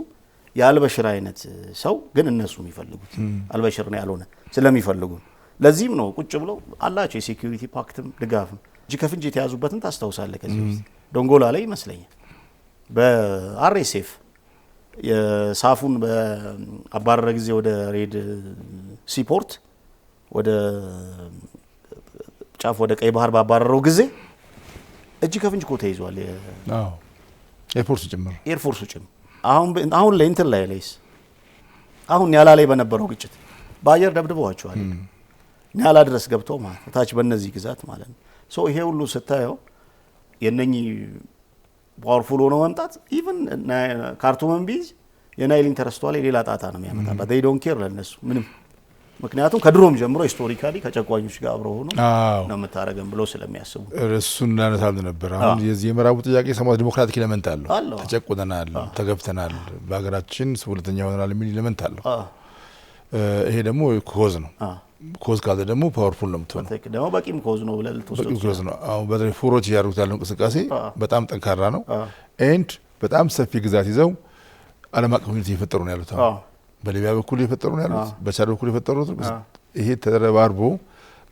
የአልበሽር አይነት ሰው ግን እነሱ የሚፈልጉት አልበሽር ነው ያልሆነ ስለሚፈልጉ ለዚህም ነው ቁጭ ብለው አላቸው የሴኩሪቲ ፓክትም ድጋፍም እጅ ከፍንጅ የተያዙበትን ታስታውሳለህ። ከዚህ በፊት ዶንጎላ ላይ ይመስለኛል በአርኤስኤፍ የሳፉን በአባረረ ጊዜ ወደ ሬድ ሲፖርት ወደ ጫፍ ወደ ቀይ ባህር ባባረረው ጊዜ እጅ ከፍንጅ እኮ ተይዟል። ኤርፎርሱ ጭምር አሁን ላይ እንትን ላይስ አሁን ኒያላ ላይ በነበረው ግጭት በአየር ደብድበዋቸዋል። ኒያላ ድረስ ገብተው ማለት ታች በእነዚህ ግዛት ማለት ነው። ሶ ይሄ ሁሉ ስታየው የነኚህ ፓወርፉል ሆኖ መምጣት ኢቭን ካርቱምን ቢዝ የናይል ኢንተረስቷ ላይ ሌላ ጣጣ ነው የሚያመጣበት። they don't care ለነሱ ምንም። ምክንያቱም ከድሮም ጀምሮ ሂስቶሪካሊ ከጨቋኞች ጋር አብረው ሆኖ ነው መታረገም ብሎ ስለሚያስቡ እሱን እናነሳለን ነበር። አሁን የዚህ የምዕራቡ ጥያቄ ሰማት ዲሞክራቲክ ኤሌመንት አለው። ተጨቆነናል፣ ተገብተናል፣ በሀገራችን ሁለተኛ ሆነናል የሚል ኤሌመንት አለው። ይሄ ደግሞ ኮዝ ነው። ኮዝ ካለ ደግሞ ፓወርፉል ነው የምትሆነው። ደግሞ በቂም ኮዝ ነው ብለህ ልትወስደው በቂም ኮዝ ነው። አሁን በተለይ ፉሮች እያደረጉት ያለው እንቅስቃሴ በጣም ጠንካራ ነው። ኤንድ በጣም ሰፊ ግዛት ይዘው ዓለም አቀፍ ኮሚኒቲ እየፈጠሩ ነው ያሉት። በሊቢያ በኩል እየፈጠሩ ነው ያሉት፣ በቻድ በኩል የፈጠሩት። ይሄ ተረባርቦ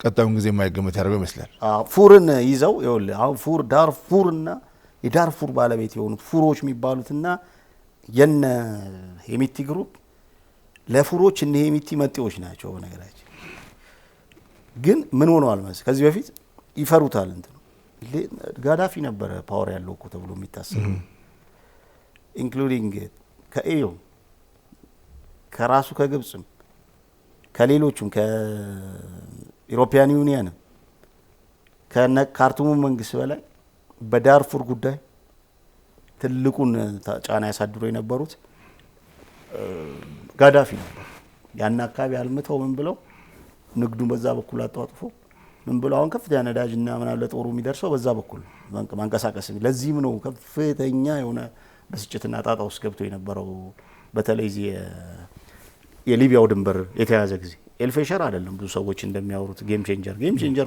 ቀጣዩን ጊዜ የማይገመት ያደርገው ይመስላል። ፉርን ይዘው ይኸውልህ አሁን ፉር ዳርፉርና የዳርፉር ባለቤት የሆኑት ፉሮች የሚባሉትና የነ ሄሚቲ ግሩፕ ለፉሮች እነ ሄሚቲ መጤዎች ናቸው። በነገራችን ግን ምን ሆነዋል መሰለህ ከዚህ በፊት ይፈሩታል። እንትን ጋዳፊ ነበረ ፓወር ያለው እኮ ተብሎ የሚታሰበው ኢንክሉዲንግ ከኤዩ ከራሱ ከግብጽም ከሌሎቹም ከኢሮፒያን ዩኒየን ከካርቱሙ መንግስት በላይ በዳርፉር ጉዳይ ትልቁን ጫና ያሳድሩ የነበሩት ጋዳፊ ነበር። ያን አካባቢ አልምተው ምን ብለው ንግዱን በዛ በኩል አጣጥፎ ምን ብለው አሁን ከፍተኛ ነዳጅና ምናምን ለጦሩ የሚደርሰው በዛ በኩል ማንቀሳቀስ። ለዚህም ነው ከፍተኛ የሆነ በስጭትና ጣጣ ውስጥ ገብቶ የነበረው። በተለይ የሊቢያው ድንበር የተያዘ ጊዜ ኤልፌሸር አይደለም ብዙ ሰዎች እንደሚያወሩት ጌም ቼንጀር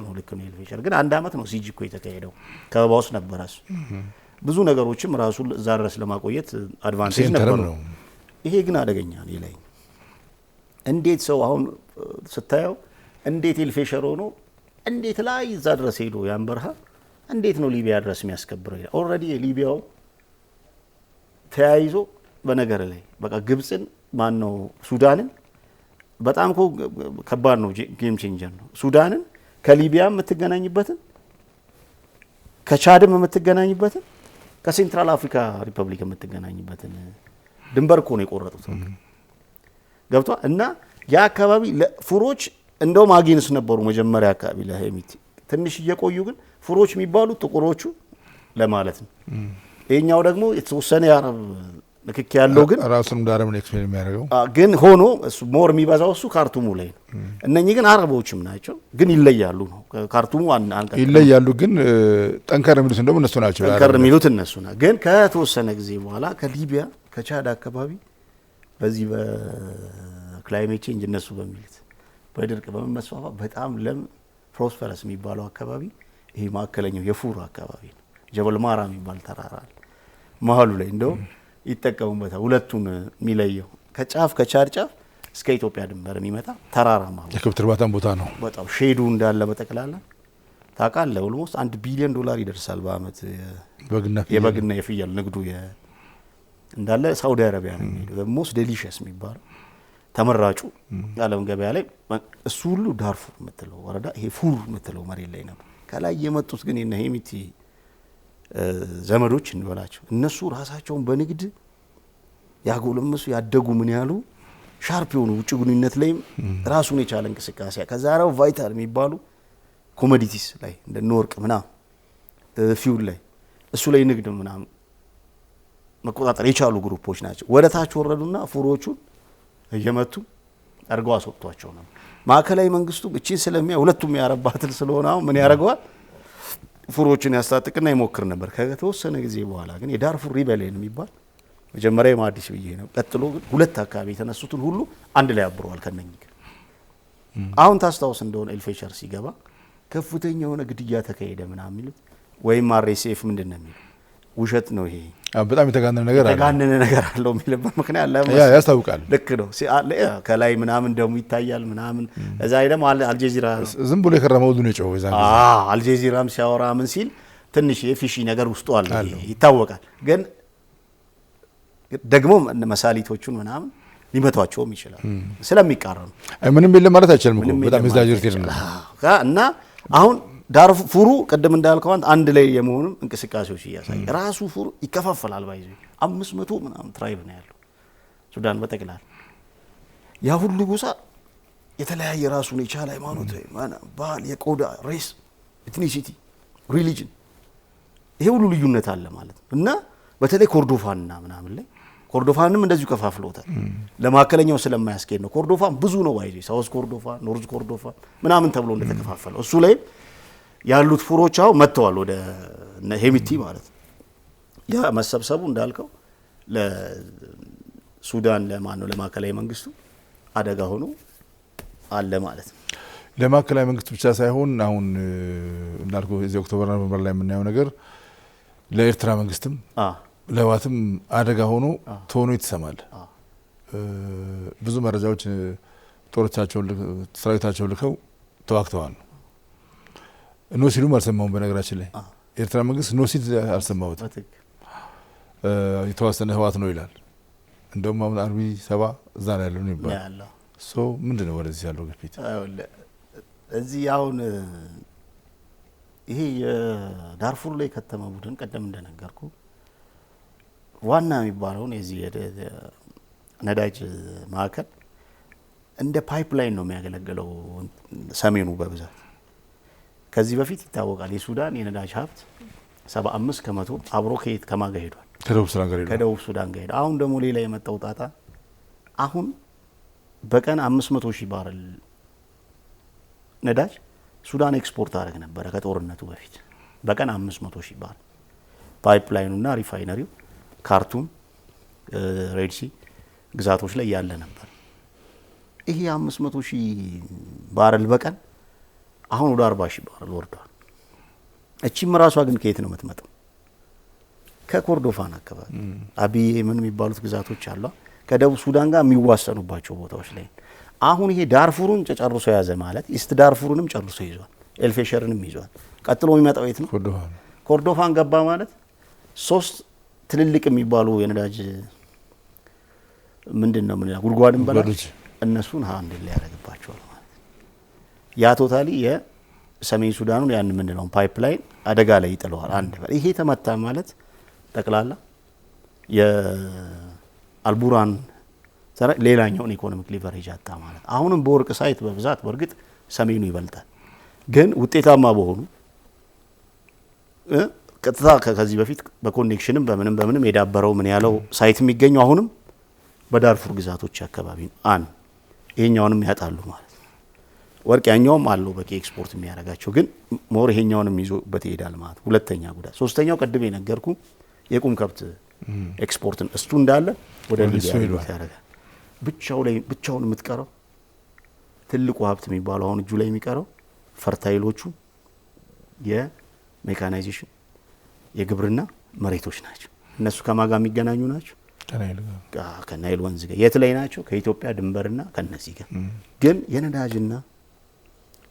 ነው። ልክ ነው ኤልፌሸር ግን 1 አመት ነው ሲጂ እኮ የተካሄደው። ከበባ ውስጥ ነበር እሱ። ብዙ ነገሮችም ራሱ እዛ ድረስ ለማቆየት አድቫንቴጅ ነበረው። ይሄ ግን አደገኛ ነው ይለኝ። እንዴት ሰው አሁን ስታየው እንዴት ኤልፌሸር ሆኖ እንዴት ላይ እዛ ድረስ ሄዶ ያን በረሃ እንዴት ነው ሊቢያ ድረስ የሚያስከብረው? ኦልሬዲ ሊቢያው ተያይዞ በነገር ላይ በቃ ግብጽን ማን ነው ሱዳንን በጣም እኮ ከባድ ነው። ጌም ቼንጀር ነው። ሱዳንን ከሊቢያ የምትገናኝበትን ከቻድም የምትገናኝበትን ከሴንትራል አፍሪካ ሪፐብሊክ የምትገናኝበትን ድንበር እኮ ነው የቆረጡት። ገብቷል። እና ያ አካባቢ ለፉሮች እንደውም አጌንስ ነበሩ መጀመሪያ አካባቢ ለሄሚቲ ትንሽ እየቆዩ ግን ፉሮች የሚባሉት ጥቁሮቹ ለማለት ነው። ይሄኛው ደግሞ የተወሰነ የአረብ ንክኪ ያለው ግን ራሱን ዳረም ኤክስፕሌን የሚያደርገው ግን ሆኖ እሱ ሞር የሚበዛው እሱ ካርቱሙ ላይ ነው። እነኚህ ግን አረቦችም ናቸው ግን ይለያሉ ነው። ካርቱሙ ይለያሉ ግን ጠንከር የሚሉት እንደውም እነሱ ናቸው። ጠንከር የሚሉት እነሱ ናቸው። ግን ከተወሰነ ጊዜ በኋላ ከሊቢያ ከቻድ አካባቢ በዚህ በክላይሜት ቼንጅ እነሱ በሚሉት በድርቅ በመመስፋፋት በጣም ለም ፕሮስፐረስ የሚባለው አካባቢ ይሄ ማዕከለኛው የፉር አካባቢ ነው። ጀበል ማራ የሚባል ተራራ አለ መሀሉ ላይ እንደው ይጠቀሙበታል። ሁለቱን የሚለየው ከጫፍ ከቻድ ጫፍ እስከ ኢትዮጵያ ድንበር የሚመጣ ተራራማ የከብት እርባታም ቦታ ነው። በጣም ሼዱ እንዳለ በጠቅላላ ታውቃለህ። ኦልሞስት $1 ቢሊዮን ይደርሳል በአመት የበግና የፍየል ንግዱ እንዳለ ሳውዲ አረቢያ ነው የሚሄደው። ሞስት ዴሊሺየስ የሚባለው ተመራጩ ዓለም ገበያ ላይ እሱ ሁሉ ዳርፉር የምትለው ወረዳ ይሄ ፉር የምትለው መሬት ላይ ነበር። ከላይ የመጡት ግን የነ ሄሚቲ ዘመዶች እንበላቸው እነሱ ራሳቸውን በንግድ ያጎለመሱ ያደጉ ምን ያሉ ሻርፕ የሆኑ ውጭ ግንኙነት ላይ ራሱን የቻለ እንቅስቃሴ ከዛራው ቫይታል የሚባሉ ኮሞዲቲስ ላይ እንደ ወርቅ ምናምን ፊውል ላይ እሱ ላይ ንግድ ምናምን መቆጣጠር የቻሉ ግሩፖች ናቸው። ወደ ታች ወረዱና ፉሮቹን እየመቱ አርገው አስወጥቷቸው ነው። ማዕከላዊ መንግስቱ እቺን ስለሚያ ሁለቱም ያረባትን ስለሆነ አሁን ምን ያደርገዋል? ፉሮችን ያስታጥቅና ይሞክር ነበር። ከተወሰነ ጊዜ በኋላ ግን የዳርፉር ሪቤሊየን የሚባል መጀመሪያ የማዲስ ብዬ ነው። ቀጥሎ ግን ሁለት አካባቢ የተነሱትን ሁሉ አንድ ላይ አብረዋል ከነኚህ። አሁን ታስታውስ እንደሆነ ኤልፌሸር ሲገባ ከፍተኛ የሆነ ግድያ ተካሄደ ምናምን የሚሉት ወይም አርኤስኤፍ ምንድነው የሚሉት ውሸት ነው። ይሄ በጣም የተጋነነ ነገር አለው የሚልበት ምክንያት ያስታውቃል። ልክ ነው። ከላይ ምናምን ደግሞ ይታያል ምናምን እዛ ደግሞ አልጀዚራ ዝም ብሎ የከረመው ሁሉ ነው የጮኸው። እዛ አልጀዚራም ሲያወራ ምን ሲል ትንሽ የፊሺ ነገር ውስጡ አለ ይታወቃል። ግን ደግሞ መሳሊቶቹን ምናምን ሊመቷቸውም ይችላል ስለሚቃረኑ ምንም የለም ማለት አይቻልም። በጣም ኤግዛጀሬትድ ነው እና አሁን ዳርፉሩ ቅድም እንዳልከው አንድ ላይ የመሆኑም እንቅስቃሴዎች እያሳየ ራሱ ፉሩ ይከፋፈላል። ባይዙ 500 ምናምን ትራይብ ነው ያለው ሱዳን በጠቅላላ። ያ ሁሉ ጎሳ የተለያየ ራሱን የቻለ ሃይማኖት፣ ባህል፣ የቆዳ ሬስ፣ ኤትኒሲቲ፣ ሪሊጅን ይሄ ሁሉ ልዩነት አለ ማለት ነው። እና በተለይ ኮርዶፋንና ምናምን ላይ ኮርዶፋንም እንደዚሁ ከፋፍሎታል። ለማከለኛው ስለማያስኬድ ነው። ኮርዶፋን ብዙ ነው ባይዙ ሳውዝ ኮርዶፋን፣ ኖርዝ ኮርዶፋን ምናምን ተብሎ እንደተከፋፈለው እሱ ላይ ያሉት ፉሮች አሁን መጥተዋል ወደ ሄሚቲ ማለት ነው። ያ መሰብሰቡ እንዳልከው ለሱዳን ለማን ነው ለማዕከላዊ መንግስቱ አደጋ ሆኖ አለ ማለት ነው። ለማዕከላዊ መንግስት ብቻ ሳይሆን አሁን እንዳልኩ እዚህ ኦክቶበር ኖቨምበር ላይ የምናየው ነገር ለኤርትራ መንግስትም ለህወሓትም አደጋ ሆኖ ተሆኖ ይተሰማል። ብዙ መረጃዎች ጦሮቻቸውን ሰራዊታቸውን ልከው ተዋክተዋል። ኖ ሲሉም አልሰማሁም። በነገራችን ላይ ኤርትራ መንግስት ኖ ሲል አልሰማሁትም። የተዋሰነ ህወሓት ነው ይላል። እንደውም አሁን አርቢ 70 እዛ ላይ ያለው ነው ይባላል። ሶ ምንድነው ወደዚህ ያለው ግፊት? እዚህ አሁን ይሄ የዳርፉር ላይ ከተማ ቡድን ቀደም እንደነገርኩ ዋና የሚባለውን የዚህ ነዳጅ ማዕከል እንደ ፓይፕላይን ነው የሚያገለግለው ሰሜኑ በብዛት። ከዚህ በፊት ይታወቃል የሱዳን የነዳጅ ሀብት 75% አብሮ ከየት ከማጋ ሄዷል? ከደቡብ ሱዳን ጋር ሄዷል። አሁን ደግሞ ሌላ የመጣው ጣጣ አሁን በቀን 500,000 ባረል ነዳጅ ሱዳን ኤክስፖርት አደረግ ነበረ ከጦርነቱ በፊት በቀን 500,000 ባረል። ፓይፕላይኑና ሪፋይነሪው ካርቱም ሬድሲ ግዛቶች ላይ ያለ ነበር። ይሄ 500,000 ባረል በቀን አሁን ወደ 40,000 ባረል ወርዷል። እቺም ራሷ ግን ከየት ነው የምትመጣው? ከኮርዶፋን አካባቢ አብዬ ምን የሚባሉት ግዛቶች አሉ ከደቡብ ሱዳን ጋር የሚዋሰኑባቸው ቦታዎች ላይ። አሁን ይሄ ዳርፉሩን ጨርሶ ያዘ ማለት ኢስት ዳርፉርንም ጨርሶ ይዟል፣ ኤልፌሸርንም ይዟል። ቀጥሎ የሚመጣው የት ነው? ኮርዶፋን ገባ ማለት 3 ትልልቅ የሚባሉ የነዳጅ ምንድነው ጉድጓድን በላች እነሱን ሃንድል ያደርግባቸዋል ማለት ያ ቶታሊ የሰሜን ሱዳኑን ያን ምንድነው ፓይፕላይን አደጋ ላይ ይጥለዋል። አንድ ይሄ ተመታ ማለት ጠቅላላ የአልቡራን ሌላኛውን ኢኮኖሚክ ሊቨሬጅ አጣ ማለት። አሁንም በወርቅ ሳይት በብዛት በእርግጥ ሰሜኑ ይበልጣል፣ ግን ውጤታማ በሆኑ ቀጥታ ከዚህ በፊት በኮኔክሽንም በምንም የዳበረው ምን ያለው ሳይት የሚገኘው አሁንም በዳርፉር ግዛቶች አካባቢ ይሄኛውንም ያጣሉ ማለት ነው። ወርቅ ያኛውም አለው በቂ ኤክስፖርት የሚያደርጋቸው ግን ሞር ይሄኛውንም ይዞበት ይሄዳል ማለት። ሁለተኛ ጉዳት። ሶስተኛው ቀድም የነገርኩ የቁም ከብት ኤክስፖርትን እሱ እንዳለ ወደ ሊቢያ ያደርጋል። ብቻውን የምትቀረው ትልቁ ሀብት የሚባለው አሁን እጁ ላይ የሚቀረው ፈርታይሎቹ የሜካናይዜሽን የግብርና መሬቶች ናቸው። እነሱ ከማጋ የሚገናኙ ናቸው ከናይል ወንዝ ጋር። የት ላይ ናቸው? ከኢትዮጵያ ድንበርና ከነዚህ ጋር። ግን የነዳጅና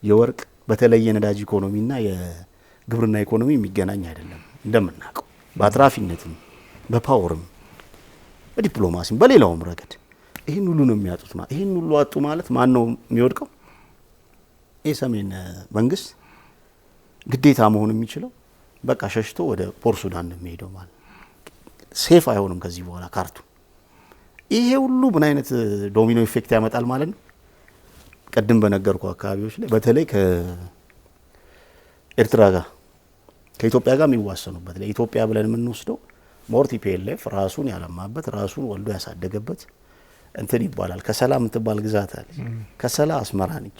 የወርቅ በተለይ የነዳጅ ኢኮኖሚና የግብርና ኢኮኖሚ የሚገናኝ አይደለም እንደምናውቀው። በአትራፊነትም በፓወርም በዲፕሎማሲም በሌላውም ረገድ ይህን ሁሉ ነው የሚያጡት። ይህን ሁሉ አጡ ማለት ማን ነው የሚወድቀው? የሰሜን መንግስት ግዴታ መሆን የሚችለው በቃ ሸሽቶ ወደ ፖርት ሱዳን ነው የሚሄደው ማለት ሴፍ አይሆንም ከዚህ በኋላ ካርቱም። ይሄ ሁሉ ምን አይነት ዶሚኖ ኢፌክት ያመጣል ማለት ነው? ቀድም በነገርኩ አካባቢዎች ላይ በተለይ ከኤርትራ ጋር ከኢትዮጵያ ጋር የሚዋሰኑበት ለኢትዮጵያ ብለን የምንወስደው ሞርቲ ፒኤልኤፍ ራሱን ያለማበት ራሱን ወልዶ ያሳደገበት እንትን ይባላል። ከሰላ የምትባል ግዛት አለች። ከሰላ አስመራ ነች፣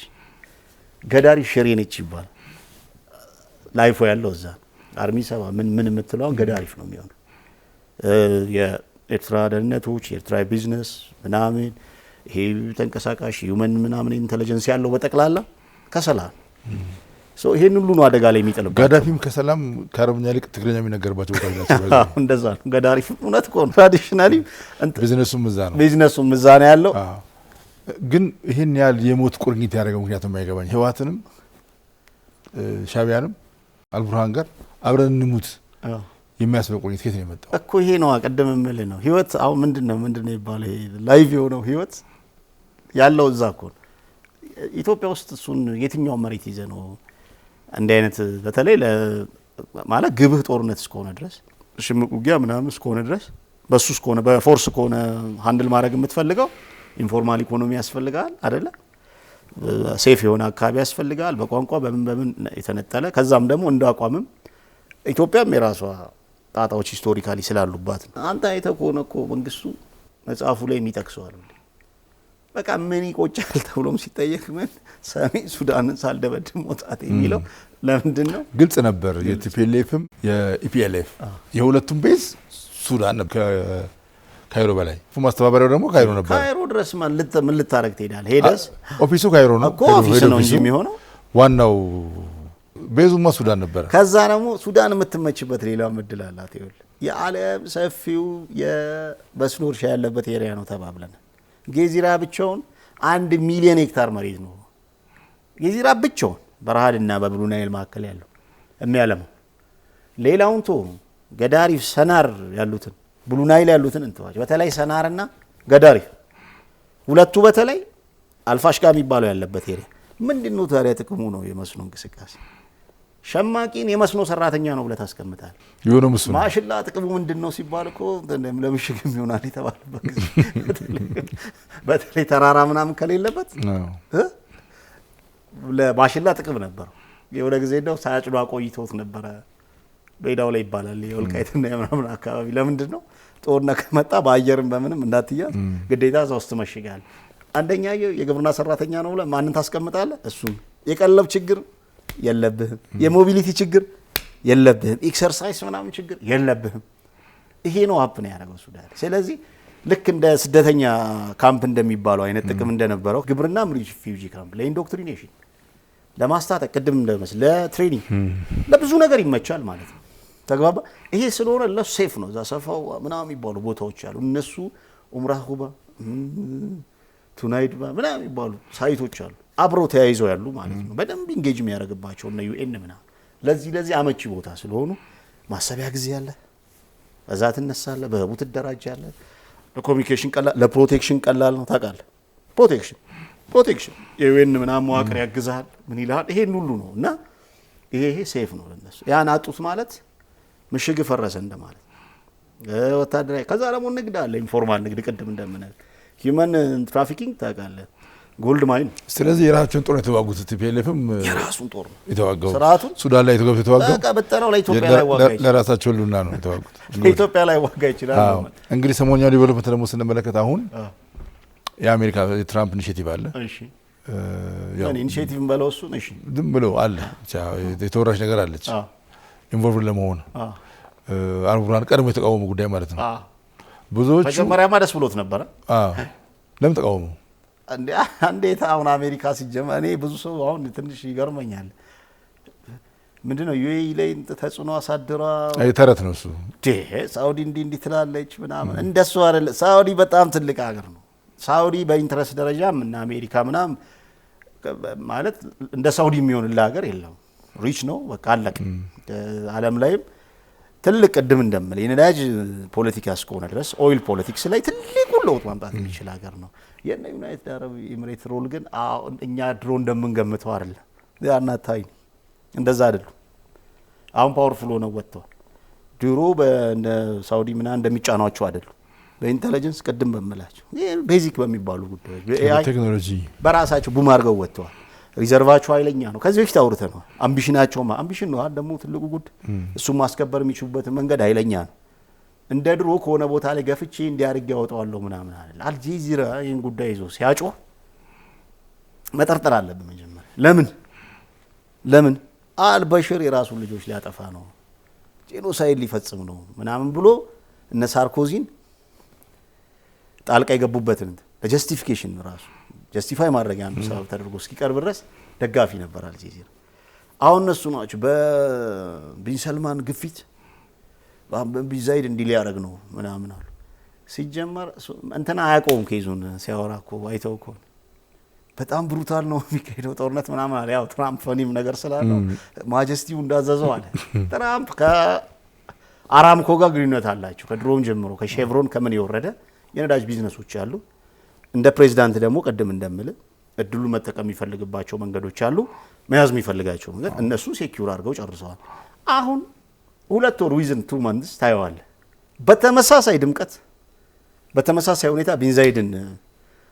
ገዳሪ ሽሬ ነች ይባላል። ላይፎ ያለው እዛ አርሚ 70 ምን የምትለው ገዳሪፍ ነው የሚሆነው። የኤርትራ ደህንነቶች የኤርትራ ቢዝነስ ምናምን ይሄ ተንቀሳቃሽ ሂውመን ምናምን ኢንተለጀንስ ያለው በጠቅላላ ከሰላ ሶ ይሄን ሁሉ ነው አደጋ ላይ የሚጥልበት። ጋዳፊም ከሰላም ከአረብኛ ይልቅ ትግርኛ የሚነገርባቸው ቦታዎች ናቸው። እንደዛ ነው። ገዳሪፍ እውነት እኮ ነው። ትራዲሽናሊ ቢዝነሱም እዛ ነው ያለው። ግን ይሄን ያህል የሞት ቁርኝት ያደረገው ምክንያቱም አይገባኝ። ህወሓትንም ሻዕቢያንም አልቡርሃን ጋር አብረን እንሙት የሚያስበው ቁርኝት ከየት ነው የመጣው እኮ? ይሄ ነው ቀደም የምልህ ነው። ህይወት አሁን ምንድነው ይባላል ላይቭ የሆነው ህይወት ያለው እዛ እኮ ነው። ኢትዮጵያ ውስጥ እሱን የትኛው መሬት ይዘ ነው እንደ አይነት በተለይ ማለት ግብህ ጦርነት እስከሆነ ድረስ ሽምቅ ውጊያ ምናምን እስከሆነ ድረስ በሱ እስከሆነ በፎርስ ከሆነ ሃንድል ማድረግ የምትፈልገው ኢንፎርማል ኢኮኖሚ ያስፈልጋል አይደለ? ሴፍ የሆነ አካባቢ ያስፈልጋል፣ በቋንቋ በምን የተነጠለ ከዛም ደግሞ እንደ አቋምም ኢትዮጵያም የራሷ ጣጣዎች ሂስቶሪካሊ ስላሉባት አንተ አይተህ ከሆነ እኮ መንግስቱ መጽሐፉ ላይ የሚጠቅሰዋል በቃ ምን ይቆጫል ተብሎም ሲጠየቅ ምን ሰሜን ሱዳንን ሳልደበድብ መውጣት የሚለው ለምንድን ነው? ግልጽ ነበር። የቲፒኤልኤፍም የኢፒኤልኤፍ የሁለቱም ቤዝ ሱዳን ነበር። ካይሮ በላይ ማስተባበሪያው ደግሞ ካይሮ ነበር። ካይሮ ድረስ ምን ልታረግ ትሄዳለህ? ሄደስ ኦፊሱ ካይሮ ነው እኮ ኦፊስ ነው እንጂ የሚሆነው ዋናው ቤዙማ ሱዳን ነበር። ከዛ ደግሞ ሱዳን የምትመችበት ሌላው ምድል አላት። ይኸውልህ የዓለም ሰፊው የመስኖ እርሻ ያለበት ኤሪያ ነው ተባብለን። ጌዚራ ብቻውን 1 ሚሊዮን ሄክታር መሬት ነው። ጌዚራ ብቻውን በረሃድና በብሉ ናይል መካከል ያለው የሚያለመው። ሌላውን ቶ ገዳሪፍ ሰናር ያሉትን ብሉ ናይል ያሉትን እንተዋቸው። በተለይ ሰናርና ገዳሪፍ ሁለቱ በተለይ አልፋሽጋ የሚባለው ያለበት ኤሪያ ምንድነው ታዲያ ጥቅሙ ነው የመስኖ እንቅስቃሴ? ሸማቂን የመስኖ ሰራተኛ ነው ብለህ ታስቀምጣለህ። ይሁንም እሱ ማሽላ ጥቅሙ ምንድነው ሲባል እኮ ለምሽግም ይሆናል የተባለበት ጊዜ በተለይ ተራራ ምናምን ከሌለበት ለማሽላ ጥቅም ነበረው። የሆነ ጊዜ እንደው ሳያጭዱ አቆይተውት ነበረ በሜዳው ላይ ይባላል። የወልቃይትና የምናምን አካባቢ ለምንድን ነው ጦርነት ከመጣ በአየርም በምንም እንዳትያዝ ግዴታ እዛ ውስጥ መሽጋል። አንደኛ የግብርና ሰራተኛ ነው ብለህ ማንን ታስቀምጣለህ? እሱም የቀለብ ችግር የለብህም፣ የሞቢሊቲ ችግር የለብህም፣ ኤክሰርሳይዝ ምናምን ችግር የለብህም። ይሄ ነው ሀፕ ነው ያደረገው ሱዳን። ስለዚህ ልክ እንደ ስደተኛ ካምፕ እንደሚባለው አይነት ጥቅም እንደነበረው ግብርናም ሪፊውጂ ካምፕ ለኢንዶክትሪኔሽን ለማስታጠቅ ቅድም እንደመስል ለትሬኒንግ ለብዙ ነገር ይመቻል ማለት ነው። ተግባባ። ይሄ ስለሆነ ለሱ ሴፍ ነው። እዛ ሰፋው ምናምን የሚባሉ ቦታዎች አሉ። እነሱ ኡምራ ሁባ ቱናይድ ምናምን የሚባሉ ሳይቶች አሉ አብረው ተያይዘው ያሉ ማለት ነው። በደንብ ኢንጌጅ የሚያደርግባቸው እና ዩኤን ምናምን ለዚህ አመቺ ቦታ ስለሆኑ ማሰቢያ ጊዜ ያለ በዛ ትነሳለህ፣ በህቡ ትደራጃለህ። ለኮሚኒኬሽን ቀላል፣ ለፕሮቴክሽን ቀላል ነው ታውቃለህ። ፕሮቴክሽን የዩኤን ምናምን መዋቅር ያግዛል። ምን ይልሃል? ይሄን ሁሉ ነው እና ይሄ ሴፍ ነው ለነሱ። ያን አጡት ማለት ምሽግ ፈረሰ እንደማለት ወታደራዊ። ከዛ ደግሞ ንግድ አለ፣ ኢንፎርማል ንግድ ቅድም እንደምነግር ሂውመን ትራፊኪንግ ታውቃለህ፣ ጎልድ ማይን። ስለዚህ የራሳቸውን ጦር የተዋጉት ቲፒኤልኤፍም የራሱን ጦር ነው የተዋጋው። ስርዓቱን ሱዳን ላይ የተዋጋው በቃ በጠራው ላይ ኢትዮጵያ ላይ ዋጋ ይችላል። ለራሳቸው ሉና ነው የተዋጉት። ኢትዮጵያ ላይ ዋጋ ይችላል። እንግዲህ ሰሞኛው ዲቨሎፕመንት ደግሞ ስንመለከት አሁን የአሜሪካ የትራምፕ ኢኒሼቲቭ አለ። እሺ ያው ኢኒሼቲቭ እንበለው እሱ እሺ ዝም ብሎ አለ ብቻ የተወራሽ ነገር አለች ኢንቮልቭ ለመሆን አውሮፕላን ቀድሞ የተቃወሙ ጉዳይ ማለት ነው። ብዙዎች መጀመሪያማ ደስ ብሎት ነበረ። ለምን ተቃወሙ? እንዴት አሁን አሜሪካ ሲጀመር እኔ ብዙ ሰው አሁን ትንሽ ይገርመኛል። ምንድነው ዩኤኢ ላይ ተጽዕኖ አሳድራ ተረት ነው እሱ። ሳውዲ እንዲህ ትላለች ምናምን እንደሱ አይደለ። ሳውዲ በጣም ትልቅ ሀገር ነው። ሳውዲ በኢንትረስት ደረጃም እና አሜሪካ ምናምን ማለት እንደ ሳውዲ የሚሆንልህ ሀገር የለም። ሪች ነው በቃ አለቀ። ዓለም ላይም ትልቅ ቅድም እንደምል የነዳጅ ፖለቲካ እስከሆነ ድረስ ኦይል ፖለቲክስ ላይ ትልቁን ለውጥ ማምጣት የሚችል ሀገር ነው። የነ ዩናይትድ አረብ ኤሚሬት ሮል ግን እኛ ድሮ እንደምንገምተው አይደለም። ያናታይ እንደዛ አይደሉም። አሁን ፓወርፉል ሆነው ወጥተዋል። ድሮ በእነ ሳውዲ ምናምን እንደሚጫኗቸው አይደሉም። በኢንተለጀንስ ቅድም በምላቸው ቤዚክ በሚባሉ ጉዳዮች ቴክኖሎጂ በራሳቸው ቡም አድርገው ወጥተዋል። ሪዘርቫቸው ኃይለኛ ነው። ከዚህ በፊት አውርተናል። አምቢሽናቸው አምቢሽን ነው ደግሞ ትልቁ ጉዳይ። እሱም ማስከበር የሚችሉበት መንገድ ኃይለኛ ነው። እንደ ድሮ ከሆነ ቦታ ላይ ገፍቼ እንዲያርግ ያወጣዋለሁ ምናምን አይደል። አልጀዚራ ይህን ጉዳይ ይዞ ሲያጮህ መጠርጠር አለብን መጀመሪያ። ለምን አልበሽር የራሱን ልጆች ሊያጠፋ ነው፣ ጄኖሳይድ ሊፈጽም ነው ምናምን ብሎ እነ ሳርኮዚን ጣልቃ የገቡበትን ለጀስቲፊኬሽን ራሱ ጀስቲፋይ ማድረግ አንዱ ሰበብ ተደርጎ እስኪቀርብ ድረስ ደጋፊ ነበር አልጀዚራ። አሁን እነሱ ናቸው በቢን ሰልማን ግፊት ቢን ዛይድ እንዲህ ሊያደርግ ነው ምናምን አሉ። ሲጀመር እንትና አያውቀውም ኬዙን ሲያወራ እኮ አይተው እኮ በጣም ብሩታል ነው የሚካሄደው ጦርነት ምናምን አለ። ያው ትራምፕ ፈኒም ነገር ስላለው ማጀስቲው እንዳዘዘው አለ። ትራምፕ ከአራምኮ ጋር ግንኙነት አላቸው ከድሮም ጀምሮ ከሼቭሮን ከምን የወረደ የነዳጅ ቢዝነሶች አሉ። እንደ ፕሬዝዳንት ደግሞ ቀደም እንደምል እድሉ መጠቀም የሚፈልግባቸው መንገዶች አሉ። መያዝ የሚፈልጋቸው መንገድ እነሱ ሴኪዩር አድርገው ጨርሰዋል። አሁን 2 ወር ዊዝን 2 months ታየዋለህ። በተመሳሳይ ድምቀት በተመሳሳይ ሁኔታ ቢን ዛይድን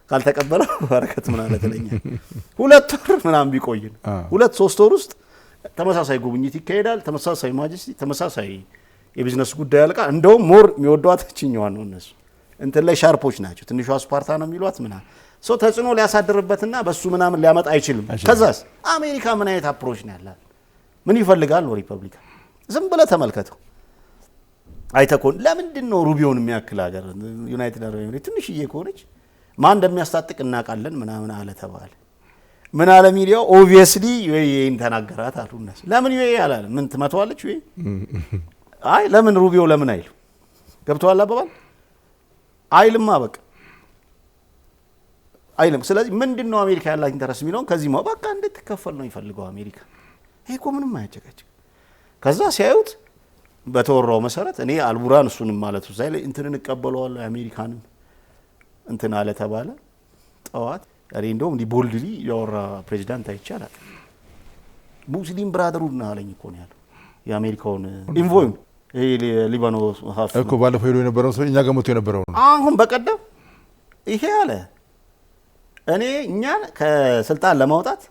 ካልተቀበለው በረከት ምን አለ ተለኛ 2 ወር ምናምን ቢቆይን 2-3 ወር ውስጥ ተመሳሳይ ጉብኝት ይካሄዳል። ተመሳሳይ ማጀስቲ ተመሳሳይ የቢዝነስ ጉዳይ ያልቃል። እንደውም ሞር የሚወዷት እችኛዋን ነው እነሱ እንትን ላይ ሻርፖች ናቸው። ትንሿ ስፓርታ ነው የሚሏት ምናምን ሰው ተጽዕኖ ሊያሳድርበትና በሱ ምናምን ሊያመጣ አይችልም። ከዛስ አሜሪካ ምን አይነት አፕሮች ነው ያላት? ምን ይፈልጋል ነው ሪፐብሊካን? ዝም ብለህ ተመልከተው። አይተኮን ለምንድን ነው ሩቢዮን የሚያክል ሀገር ዩናይትድ አረብ ኤሚሬት ትንሽዬ ከሆነች ማን እንደሚያስታጥቅ እናውቃለን ምናምን አለ ተባለ። ምን አለ ሚዲያው ኦብቪየስሊ ዩኤኢን ተናገራት አሉ እነሱ። ለምን ዩኤኢ አላለ? ምን ትመታዋለች ዩኤኢ? አይ ለምን ሩቢዮ ለምን አይሉ ገብቷል አባባል አይልማ በቃ አይልም። ስለዚህ ምንድነው አሜሪካ ያላት ኢንተረስት የሚለውን ከዚህ ነው በቃ እንድትከፈል ነው ይፈልገው አሜሪካ። ይሄ እኮ ምንም አያጨቃጭቅ። ከዛ ሲያዩት በተወራው መሰረት እኔ አልቡራን እሱንም ማለት ነው ሳይለ እንትንን እንቀበለዋለሁ አሜሪካንን እንትን አለ ተባለ። ጠዋት እኔ እንደውም እንዲ ቦልድሊ ያወራ ፕሬዚዳንት አይቻላል። ሙስሊም ብራደሩና አለኝ እኮ ነው ያለው የአሜሪካውን ኢንቮይ ይሄ ሊባኖስ ሀፍ እኮ ባለፈው ሄዶ የነበረው ሰው እኛ ገመቶ የነበረው ነው። አሁን በቀደም ይሄ አለ እኔ እኛን ከስልጣን ለማውጣት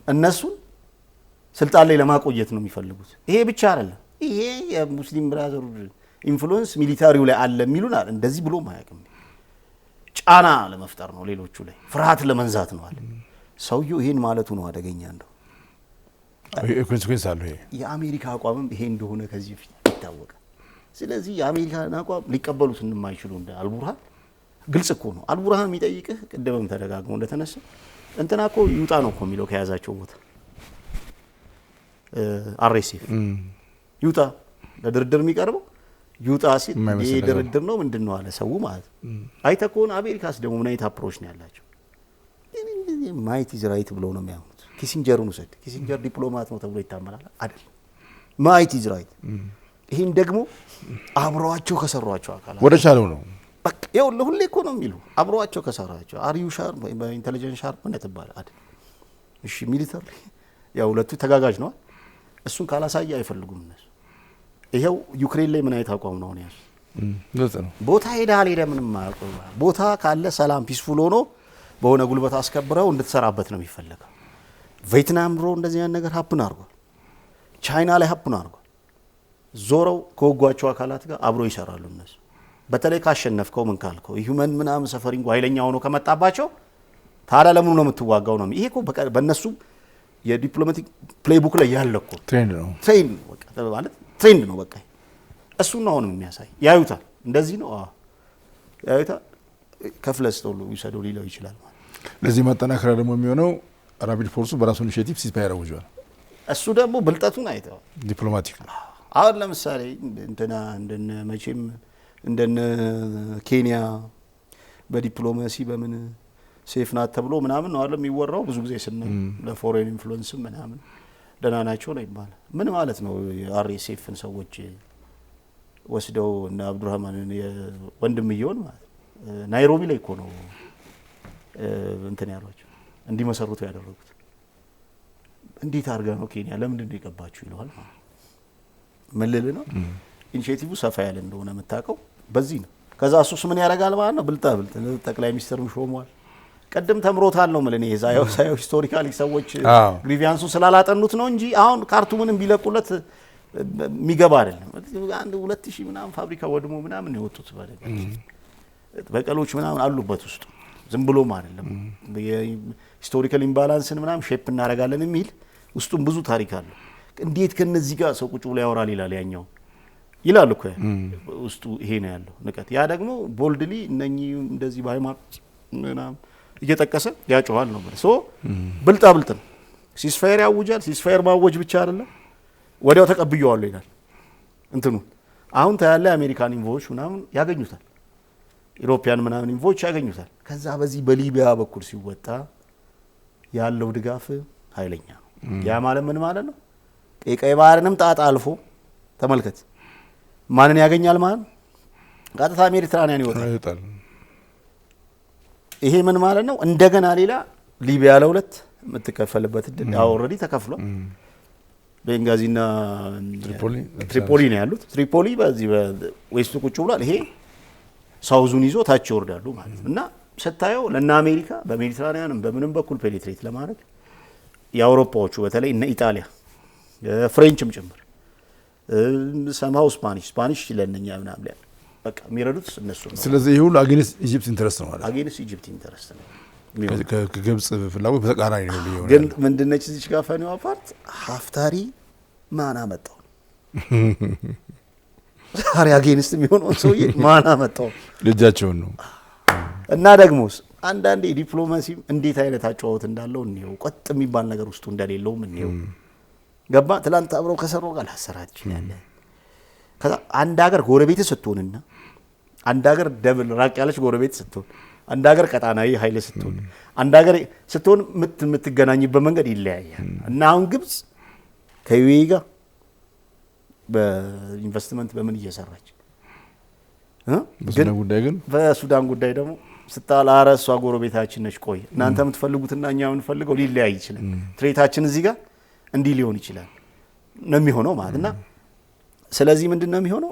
እነሱን ስልጣን ላይ ለማቆየት ነው የሚፈልጉት። ይሄ ብቻ አይደለም። ይሄ የሙስሊም ብራዘሩ ኢንፍሉዌንስ ሚሊታሪው ላይ አለ የሚሉናል። እንደዚህ ብሎ ማያውቅም። ጫና ለመፍጠር ነው ሌሎቹ ላይ ፍርሃት ለመንዛት ነው አለ ሰውየው። ይሄን ማለቱ ነው አደገኛ እንደው ኮንሲኩዌንስ አለው። ይሄ የአሜሪካ አቋምም ይሄ እንደሆነ ከዚህ በፊት ይታወቃል። ስለዚህ የአሜሪካን አቋም ሊቀበሉት እንደማይችሉ እንደ አልቡርሃን ግልጽ እኮ ነው። አልቡርሃን የሚጠይቅህ ቅድምም ተደጋግሞ እንደተነሳ እንትና እኮ ይውጣ ነው እኮ የሚለው ከያዛቸው ቦታ አርኤስኤፍ ይውጣ ለድርድር የሚቀርበው ይውጣ ሲል ይሄ ድርድር ነው ምንድነው አለ ሰው ማለት አይተህ ከሆነ አሜሪካስ ደግሞ ምን አይነት አፕሮች ነው ያላቸው? ማይት ኢዝ ራይት ብለው ነው የሚያምኑት። ኪሲንጀርን ውሰድ። ኪሲንጀር ዲፕሎማት ነው ተብሎ ይታመናል አይደል? ማይት ኢዝ ራይት። ይሄን ደግሞ አብረዋቸው ከሰሯቸው አካላት ወደ ቻለው ነው በቃ ያው ለሁሌ እኮ ነው የሚሉ አብረዋቸው ከሰራቸው አርዩ ሻርፕ በኢንተለጀንስ ሻርፕ ምን ተባለ አይደል? እሺ ሚሊተሪ ያው ሁለቱ ተጋጋጅ ነው። እሱን ካላሳየ አይፈልጉም እነሱ። ይሄው ዩክሬን ላይ ምን አይነት አቋም ነው ያለው? ቦታ ሄዳ አልሄደ ምንም አያውቁም። ቦታ ካለ ሰላም ፒስፉል ሆኖ በሆነ ጉልበት አስከብረው እንድትሰራበት ነው የሚፈልገው። ቪየትናም ድሮ እንደዚህ አይነት ነገር ሀፕን አድርጓል። ቻይና ላይ ሀፕን አድርጓል። ዞረው ከወጓቸው አካላት ጋር አብሮ ይሰራሉ እነሱ። በተለይ ካሸነፍከው ምን ካልከው ሂዩመን ምናምን ሰፈሪንግ ኃይለኛ ሆኖ ከመጣባቸው ታዲያ ለምን ነው የምትዋጋው ነው? ይሄ እኮ በእነሱ የዲፕሎማቲክ ፕሌይቡክ ላይ ያለ እኮ ትሬንድ ነው። ትሬንድ ነው በቃ ማለት ትሬንድ ነው በቃ። እሱን ነው አሁንም የሚያሳይ ያዩታል። እንደዚህ ነው ያዩታል። ከፍለስ ተውሎ ይሰደው ሊለው ይችላል ማለት። ለዚህ ማጠናከሪያ ደግሞ የሚሆነው ራፒድ ፎርሱ በራሱ ኢኒሼቲቭ ሲስፋየር አውጇል። እሱ ደግሞ ብልጠቱን አይተዋል። ዲፕሎማቲክ ነው። አሁን ለምሳሌ እንትና እንደነ መቼም እንደነ ኬንያ በዲፕሎማሲ በምን ሴፍ ናት ተብሎ ምናምን ነው አይደል የሚወራው ብዙ ጊዜ ስናይ ለፎሬን ኢንፍሉዌንስ ምናምን ደህና ናቸው ነው ይባላል። ምን ማለት ነው? የአርኤስኤፍን ሰዎች ወስደው እና አብዱራህማንን የወንድምየውን ማለት ናይሮቢ ላይ እኮ ነው እንትን ያሏቸው እንዲመሰርቱ ያደረጉት። እንዴት አድርጋ ነው ኬንያ ለምንድን ነው የገባችሁ ይለዋል ማለት ምን ልል ነው? ኢኒሼቲቭ ሰፋ ያለ እንደሆነ የምታውቀው በዚህ ነው። ከዛ እሱስ ምን ያደርጋል ማለት ነው? ብልጣ ጠቅላይ ሚኒስትሩን ሾሟል። ቀደም ተምሮታል ነው ማለት ነው። የዛያው ሂስቶሪካሊ ሰዎች ግሪቪያንሱ ስላላጠኑት ነው እንጂ አሁን ካርቱምንም ቢለቁለት የሚገባ አይደለም። አንድ 2000 ምናምን ፋብሪካ ወድሞ ምናምን ነው የወጡት በቀሎች ምናምን አሉበት ውስጥ ዝም ብሎም አይደለም። የሂስቶሪካል ኢምባላንስን ምናምን ሼፕ እናደርጋለን የሚል ውስጡም ብዙ ታሪክ አለ። እንዴት ከነዚህ ጋር ሰው ቁጭ ብሎ ያወራል ይላል ያኛው ይላል እኮ ውስጡ ይሄ ነው ያለው ንቀት። ያ ደግሞ ቦልድሊ እነኚህ እንደዚህ በሃይማኖት ምናምን እየጠቀሰ ያጨዋል ነው ማለት ሶ ብልጣ ብልጥ ነው። ሲስፋየር ያውጃል። ሲስፋየር ማወጅ ብቻ አይደለም ወዲያው ተቀብየዋለሁ ይላል እንትኑ። አሁን ታያለ አሜሪካን ኢንቮች ምናምን ያገኙታል፣ ኢሮፒያን ምናምን ኢንቮች ያገኙታል። ከዛ በዚህ በሊቢያ በኩል ሲወጣ ያለው ድጋፍ ኃይለኛ ነው። ያ ማለት ምን ማለት ነው? ቀይ ባህርንም ጣጣ አልፎ ተመልከት ማንን ያገኛል ማለት ቀጥታ ሜዲትራኒያን ይወጣል። ይሄ ምን ማለት ነው? እንደገና ሌላ ሊቢያ ለሁለት የምትከፈልበት እድል ኦልሬዲ ተከፍሏል። ቤንጋዚና ትሪፖሊ ነው ያሉት። ትሪፖሊ በዚህ በዌስቱ ቁጭ ብሏል። ይሄ ሳውዙን ይዞ ታች ይወርዳሉ ማለት ነው። እና ስታየው ለና አሜሪካ በሜዲትራኒያንም በምንም በኩል ፔኔትሬት ለማድረግ የአውሮፓዎቹ በተለይ እነ ኢጣሊያ ፍሬንችም ጭምር ሰማው ስፓኒሽ ለነኛ ምናምን ላይ በቃ የሚረዱት እነሱ ነው። ስለዚህ ይሁን አጌንስት ኢጂፕት ኢንተረስት ነው ማለት አጌንስት ኢጂፕት ኢንተረስት ነው። ከግብጽ ፍላጎት በተቃራኒ ነው ሊሆን። ግን ምንድነች እዚህ ጋር ፈኒው አፓርት ሀፍታሪ ማን አመጣው? ዛሬ አጌንስት የሚሆነው ሰውዬ ማን አመጣው? ልጃቸውን ነው። እና ደግሞስ አንዳንዴ ዲፕሎማሲ እንዴት አይነት አጨዋወት እንዳለው እንየው። ቆጥ የሚባል ነገር ውስጡ እንደሌለውም እንየው። ገባ ትላንት አብረው ከሰሩ ጋር ላሰራት ይችላል። ከዛ አንድ ሀገር ጎረቤት ስትሆንና አንድ ሀገር ደብል ራቅ ያለች ጎረቤት ስትሆን፣ አንድ ሀገር ቀጣናዊ ኃይል ስትሆን፣ አንድ ሀገር ስትሆን የምትገናኝበት መንገድ ይለያያል። እና አሁን ግብጽ ከዩኤኢ ጋር በኢንቨስትመንት በምን እየሰራች ግን በሱዳን ጉዳይ ደግሞ ስታላረ እሷ ጎረቤታችን ነች። ቆይ እናንተ የምትፈልጉትና እኛ የምንፈልገው ሊለያይ ይችላል። ትሬታችን እዚህ ጋር እንዲህ ሊሆን ይችላል ነው የሚሆነው ማለት እና ስለዚህ ምንድን ነው የሚሆነው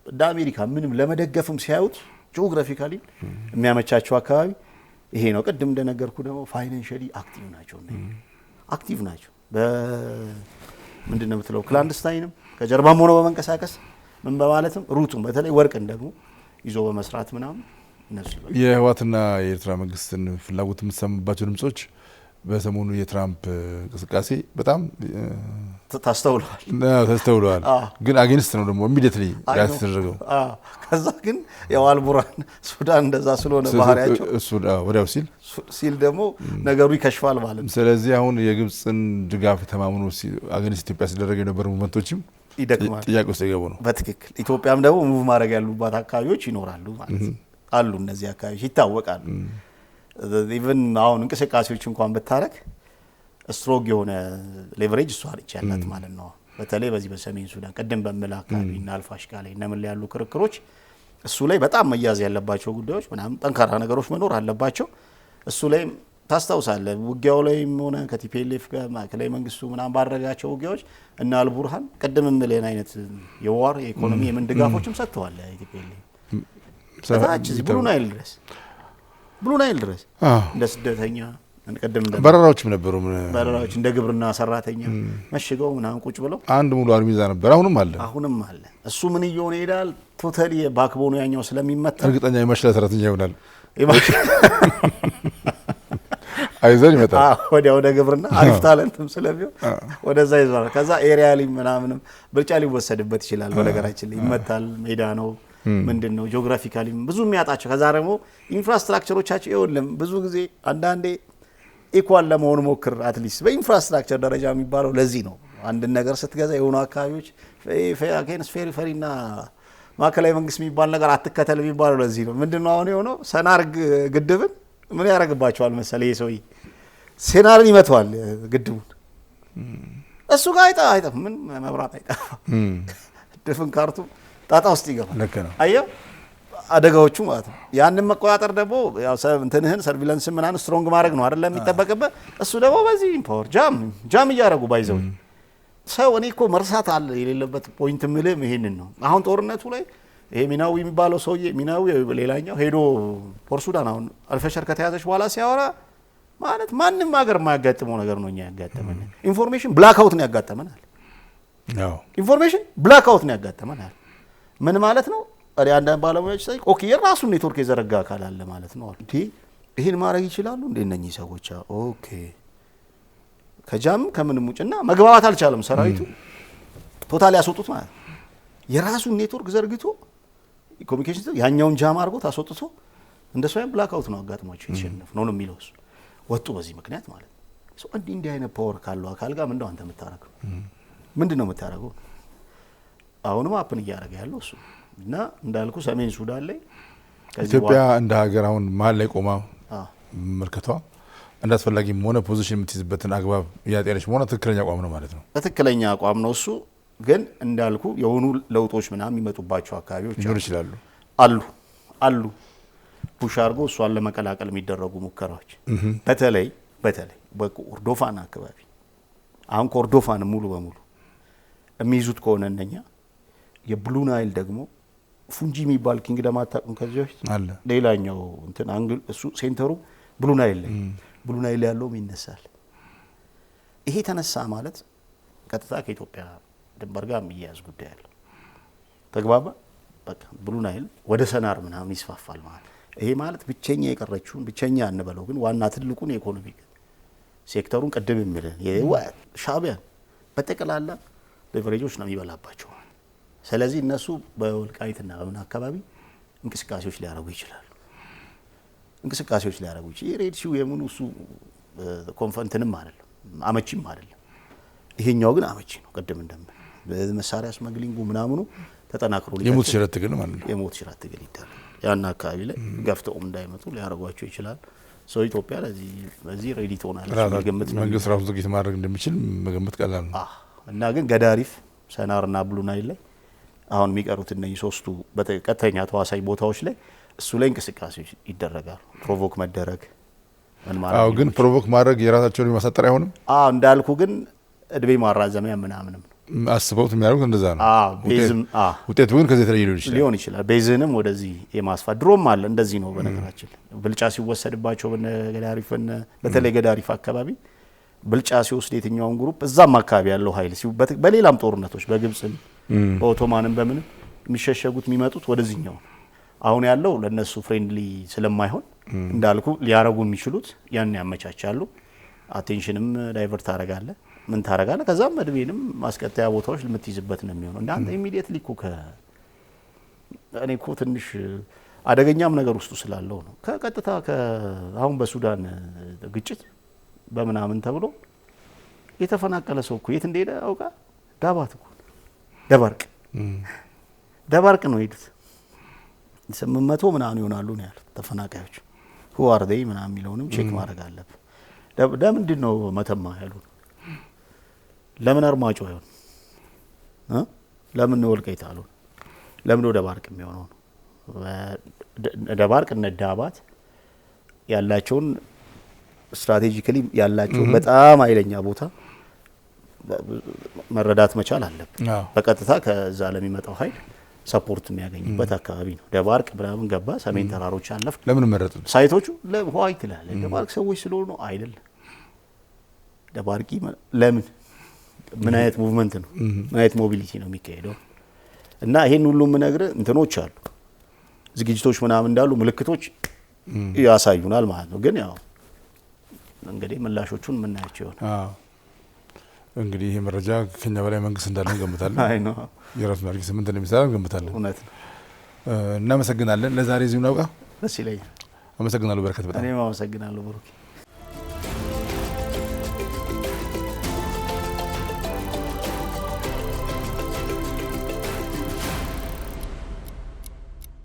እንደ አሜሪካ ምንም ለመደገፍም ሲያዩት ጂኦግራፊካሊ የሚያመቻቸው አካባቢ ይሄ ነው። ቅድም እንደነገርኩ ደግሞ ፋይናንሻሊ አክቲቭ ናቸው። ምንድን ነው የምትለው ክላንድስታይንም ከጀርባም ሆኖ በመንቀሳቀስ ምን በማለትም ሩቱም በተለይ ወርቅን ደግሞ ይዞ በመስራት ምናምን እነሱ የህወሓትና የኤርትራ መንግስትን ፍላጎት የምትሰማባቸው ድምጾች በሰሞኑ የትራምፕ እንቅስቃሴ በጣም ተስተውለዋል። ግን አጌንስት ነው ደግሞ ኢሚዲየትሊ ሪአክት ተደረገው። ከዛ ግን ያው አልቡራን ሱዳን እንደዛ ስለሆነ ባህሪያቸው እሱ ወዲያው ሲል ደግሞ ነገሩ ይከሽፋል ማለት ነው። ስለዚህ አሁን የግብፅን ድጋፍ ተማምኖ አጌንስት ኢትዮጵያ ሲደረግ የነበሩ ሙቭመንቶችም ይደክማል፣ ጥያቄ ውስጥ የገቡ ነው። በትክክል ኢትዮጵያም ደግሞ ሙቭ ማድረግ ያሉባት አካባቢዎች ይኖራሉ ማለት አሉ። እነዚህ አካባቢዎች ይታወቃሉ። ኢቨን አሁን እንቅስቃሴዎች እንኳን ብታረግ ስትሮግ የሆነ ሌቨሬጅ እሷ አለች ያላት ማለት ነው። በተለይ በዚህ በሰሜን ሱዳን ቀደም በመላ አካባቢ እና አልፋሽጋ ላይ እና ምን ያሉ ክርክሮች እሱ ላይ በጣም መያዝ ያለባቸው ጉዳዮች ምናምን ጠንካራ ነገሮች መኖር አለባቸው። እሱ ላይ ታስታውሳለህ ውጊያው ላይም ሆነ ከቲፒኤልኤፍ ጋር ማዕከላዊ መንግስቱ ምናምን ባደረጋቸው ውጊያዎች እና አልቡርሃን ቀደም ምለን አይነት የዋር የኢኮኖሚ የምን ድጋፎችም ሰጥተዋል። ቲፒኤልኤፍ ታች እዚህ ብሉ ናይል ድረስ እንደ ስደተኛ ቀደም እንደ በረራዎችም ነበሩ። በረራዎች እንደ ግብርና ሰራተኛ መሽገው ምናምን ቁጭ ብለው አንድ ሙሉ አርሚዛ ነበር። አሁንም አለ። እሱ ምን እየሆነ ይሄዳል? ቶታሊ ባክቦኑ ያኛው ስለሚመታ እርግጠኛ የማሽላ ሰራተኛ ይሆናል። አይዘን ይመጣል ወዲያ ወደ ግብርና አሪፍ ታለንትም ስለሚሆን ወደዛ ይዟል። ከዛ ኤሪያሊ ምናምንም ብልጫ ሊወሰድበት ይችላል። በነገራችን ላይ ይመታል። ሜዳ ነው ምንድነው ጂኦግራፊካሊ ብዙ የሚያጣቸው። ከዛ ደግሞ ኢንፍራስትራክቸሮቻቸው ይወለም ብዙ ጊዜ አንዳንዴ ኢኳል ለመሆን ሞክር። አትሊስት በኢንፍራስትራክቸር ደረጃ የሚባለው ለዚህ ነው። አንድ ነገር ስትገዛ የሆኑ አካባቢዎች ፌሪና ማዕከላዊ መንግስት የሚባል ነገር አትከተል የሚባለው ለዚህ ነው። ምንድነው አሁን የሆነው ሰናር ግድብን ምን ያደርግባቸዋል መሰለ? ይሄ ሰውዬ ሴናርን ይመተዋል ግድቡን። እሱ ጋር አይጠፋ ምን መብራት አይጠፋ ድፍን ካርቱ ጣጣ ውስጥ ይገባል። አየው አደጋዎቹ ማለት ነው። ያንን መቆጣጠር ደግሞ ያው እንትንህን ሰርቪላንስ ምናምን ስትሮንግ ማድረግ ነው አይደለም የሚጠበቅበት። እሱ ደግሞ በዚህ ፓወር ጃም እያደረጉ ባይዘው ሰው እኔ እኮ መርሳት አለ የሌለበት ፖይንት ምልም ይሄንን ነው። አሁን ጦርነቱ ላይ ይሄ ሚናዊ የሚባለው ሰውዬ ሚናዊ ሌላኛው ሄዶ ፖር ሱዳን አሁን አልፈሸር ከተያዘች በኋላ ሲያወራ ማለት ማንም ሀገር የማያጋጥመው ነገር ነው። እኛ ያጋጠመን ኢንፎርሜሽን ብላክአውት ነው ያጋጠመናል። ኢንፎርሜሽን ብላክአውት ነው ያጋጠመናል። ምን ማለት ነው? አንዳንድ ባለሙያዎች ሳይ ኦኬ የራሱን ኔትወርክ የዘረጋ አካል አለ ማለት ነው። እንዴ ይሄን ማድረግ ይችላሉ እንዴ እነኚህ ሰዎች? ኦኬ ከጃም ከምንም ውጭና መግባባት አልቻለም ሰራዊቱ ቶታሊ ያስወጡት ማለት የራሱን ኔትወርክ ዘርግቶ ኮሙኒኬሽን ያኛውን ጃም አድርጎ ታስወጥቶ እንደሱ አይነት ብላክአውት ነው አጋጥሟቸው የተሸነፉ ነው የሚለው እሱ ወጡ በዚህ ምክንያት ማለት ነው። እንዲህ አይነት ፓወር ካለው አካል ጋር ምንድነው አንተ የምታረገው? ምንድነው የምታረገው? አሁንም አፕን እያደረገ ያለው እሱ እና እንዳልኩ ሰሜን ሱዳን ላይ ኢትዮጵያ እንደ ሀገር አሁን መሀል ላይ ቆማ መልከቷ እንዳስፈላጊም ሆነ ፖዚሽን የምትይዝበትን አግባብ እያጤነች መሆኗ ትክክለኛ አቋም ነው ማለት ነው። ትክክለኛ አቋም ነው እሱ። ግን እንዳልኩ የሆኑ ለውጦች ምናምን የሚመጡባቸው አካባቢዎች ይችላሉ አሉ ፑሽ አድርጎ እሷን ለመቀላቀል የሚደረጉ ሙከራዎች በተለይ በኮርዶፋን አካባቢ አሁን ኮርዶፋን ሙሉ በሙሉ የሚይዙት ከሆነ እነኛ የብሉ ናይል ደግሞ ፉንጂ የሚባል ኪንግደም አታውቁም? ከዚህ በፊት አለ ሌላኛው እንትን አንግል እሱ ሴንተሩ ብሉ ናይል ያለውም ይነሳል። ይሄ ተነሳ ማለት ቀጥታ ከኢትዮጵያ ድንበር ጋር የሚያያዝ ጉዳይ አለ። ተግባባ በቃ ብሉ ናይል ወደ ሰናር ምናምን ይስፋፋል ማለት ይሄ ማለት ብቸኛ የቀረችውን ብቸኛ አንበለው ግን ዋና ትልቁን የኢኮኖሚ ሴክተሩን ቀደም የሚልን ሻዕቢያን በጠቅላላ ሌቨሬጆች ነው የሚበላባቸው። ስለዚህ እነሱ በወልቃይትና በምን አካባቢ እንቅስቃሴዎች ሊያደርጉ ይችላሉ። የሬድ ሲው የምኑ እሱ ኮንፈንትንም አይደለም አመቺም አይደለም። ይሄኛው ግን አመቺ ነው። ቅድም እንደምን በመሳሪያ ስመግሊንጉ ምናምኑ ተጠናክሮ የሞት ሽረት ትግል ማለት ነው። የሞት ሽረት ትግል ይደረጋል። ያን አካባቢ ላይ ገፍተውም እንዳይመጡ ሊያደርጓቸው ይችላል። ሰው ኢትዮጵያ ለዚህ ሬዲ ትሆናለች መገመት ነው። መንግስት ራሱ ዝግጅት ማድረግ እንደሚችል መገመት ቀላል ነው። እና ግን ገዳሪፍ ሰናርና ብሉ ናይል ላይ አሁን የሚቀሩት እነዚህ ሶስቱ በቀጥተኛ ተዋሳኝ ቦታዎች ላይ እሱ ላይ እንቅስቃሴዎች ይደረጋሉ። ፕሮቮክ መደረግ ምን ማለት ነው? ግን ፕሮቮክ ማድረግ የራሳቸውን ማሳጠር አይሆንም። እንዳልኩ ግን እድሜ ማራዘሚያ ምናምንም አስበውት የሚያደርጉት እንደዛ ነው። ቤዝም ውጤቱ ግን ከዚህ የተለየ ሊሆን ይችላል። ቤዝንም ወደዚህ የማስፋት ድሮም አለ። እንደዚህ ነው በነገራችን ብልጫ ሲወሰድባቸው ገዳሪፍ በተለይ ገዳሪፍ አካባቢ ብልጫ ሲወስድ የትኛውን ግሩፕ እዛም አካባቢ ያለው ኃይል በሌላም ጦርነቶች በግብጽም በኦቶማንም በምንም የሚሸሸጉት የሚመጡት ወደዚህኛው አሁን ያለው ለነሱ ፍሬንድሊ ስለማይሆን እንዳልኩ ሊያረጉ የሚችሉት ያን ያመቻቻሉ። አቴንሽንም ዳይቨርት ታረጋለ ምን ታረጋለ ከዛም መድቤንም ማስቀጠያ ቦታዎች ልምትይዝበት ነው የሚሆነው። እንዳንተ ኢሚዲየትሊ እኮ እኔ እኮ ትንሽ አደገኛም ነገር ውስጡ ስላለው ነው። ከቀጥታ አሁን በሱዳን ግጭት በምናምን ተብሎ የተፈናቀለ ሰው እኮ የት እንደሄደ አውቃ ዳባት እኮ ደባርቅ ነው ሄዱት። 800 ምናምን ይሆናሉ ነው ያሉት ተፈናቃዮች። who are they ምናምን የሚለውንም ቼክ ማድረግ አለብን። ለምንድን ነው መተማ ያሉት? ለምን አርማጮ አይሆን? ለምን ነው ወልቃይት አሉ? ለምን ነው ደባርቅ የሚሆነው? ደባርቅ እና ዳባት ያላቸውን ስትራቴጂካሊ ያላቸውን በጣም ኃይለኛ ቦታ መረዳት መቻል አለብን። በቀጥታ ከዛ ለሚመጣው ኃይል ሰፖርት የሚያገኝበት አካባቢ ነው። ደባርቅ ብራምን ገባ ሰሜን ተራሮች አለፍ። ለምን መረጡ? ሳይቶቹ ለዋይት ይላል ደባርቅ ሰዎች ስለሆኑ አይደለም። ደባርቂ ለምን ምን አይነት ሙቭመንት ነው ምን አይነት ሞቢሊቲ ነው የሚካሄደው? እና ይሄን ሁሉ ነገር እንትኖች አሉ ዝግጅቶች ምናምን እንዳሉ ምልክቶች ያሳዩናል ማለት ነው። ግን ያው እንግዲህ ምላሾቹን የምናያቸው ይሆናል። እንግዲህ ይሄ መረጃ ከኛ በላይ መንግስት እንዳለን ገምታለን። አይ ነው የራሱ ማርክ ስምንት እንደሚሰራ ገምታለን። እውነት ነው። እናመሰግናለን። ለዛሬ እዚሁ እናውቃ። ደስ ይለኛል። አመሰግናለሁ በረከት። በጣም እኔም አመሰግናለሁ ብሩክ።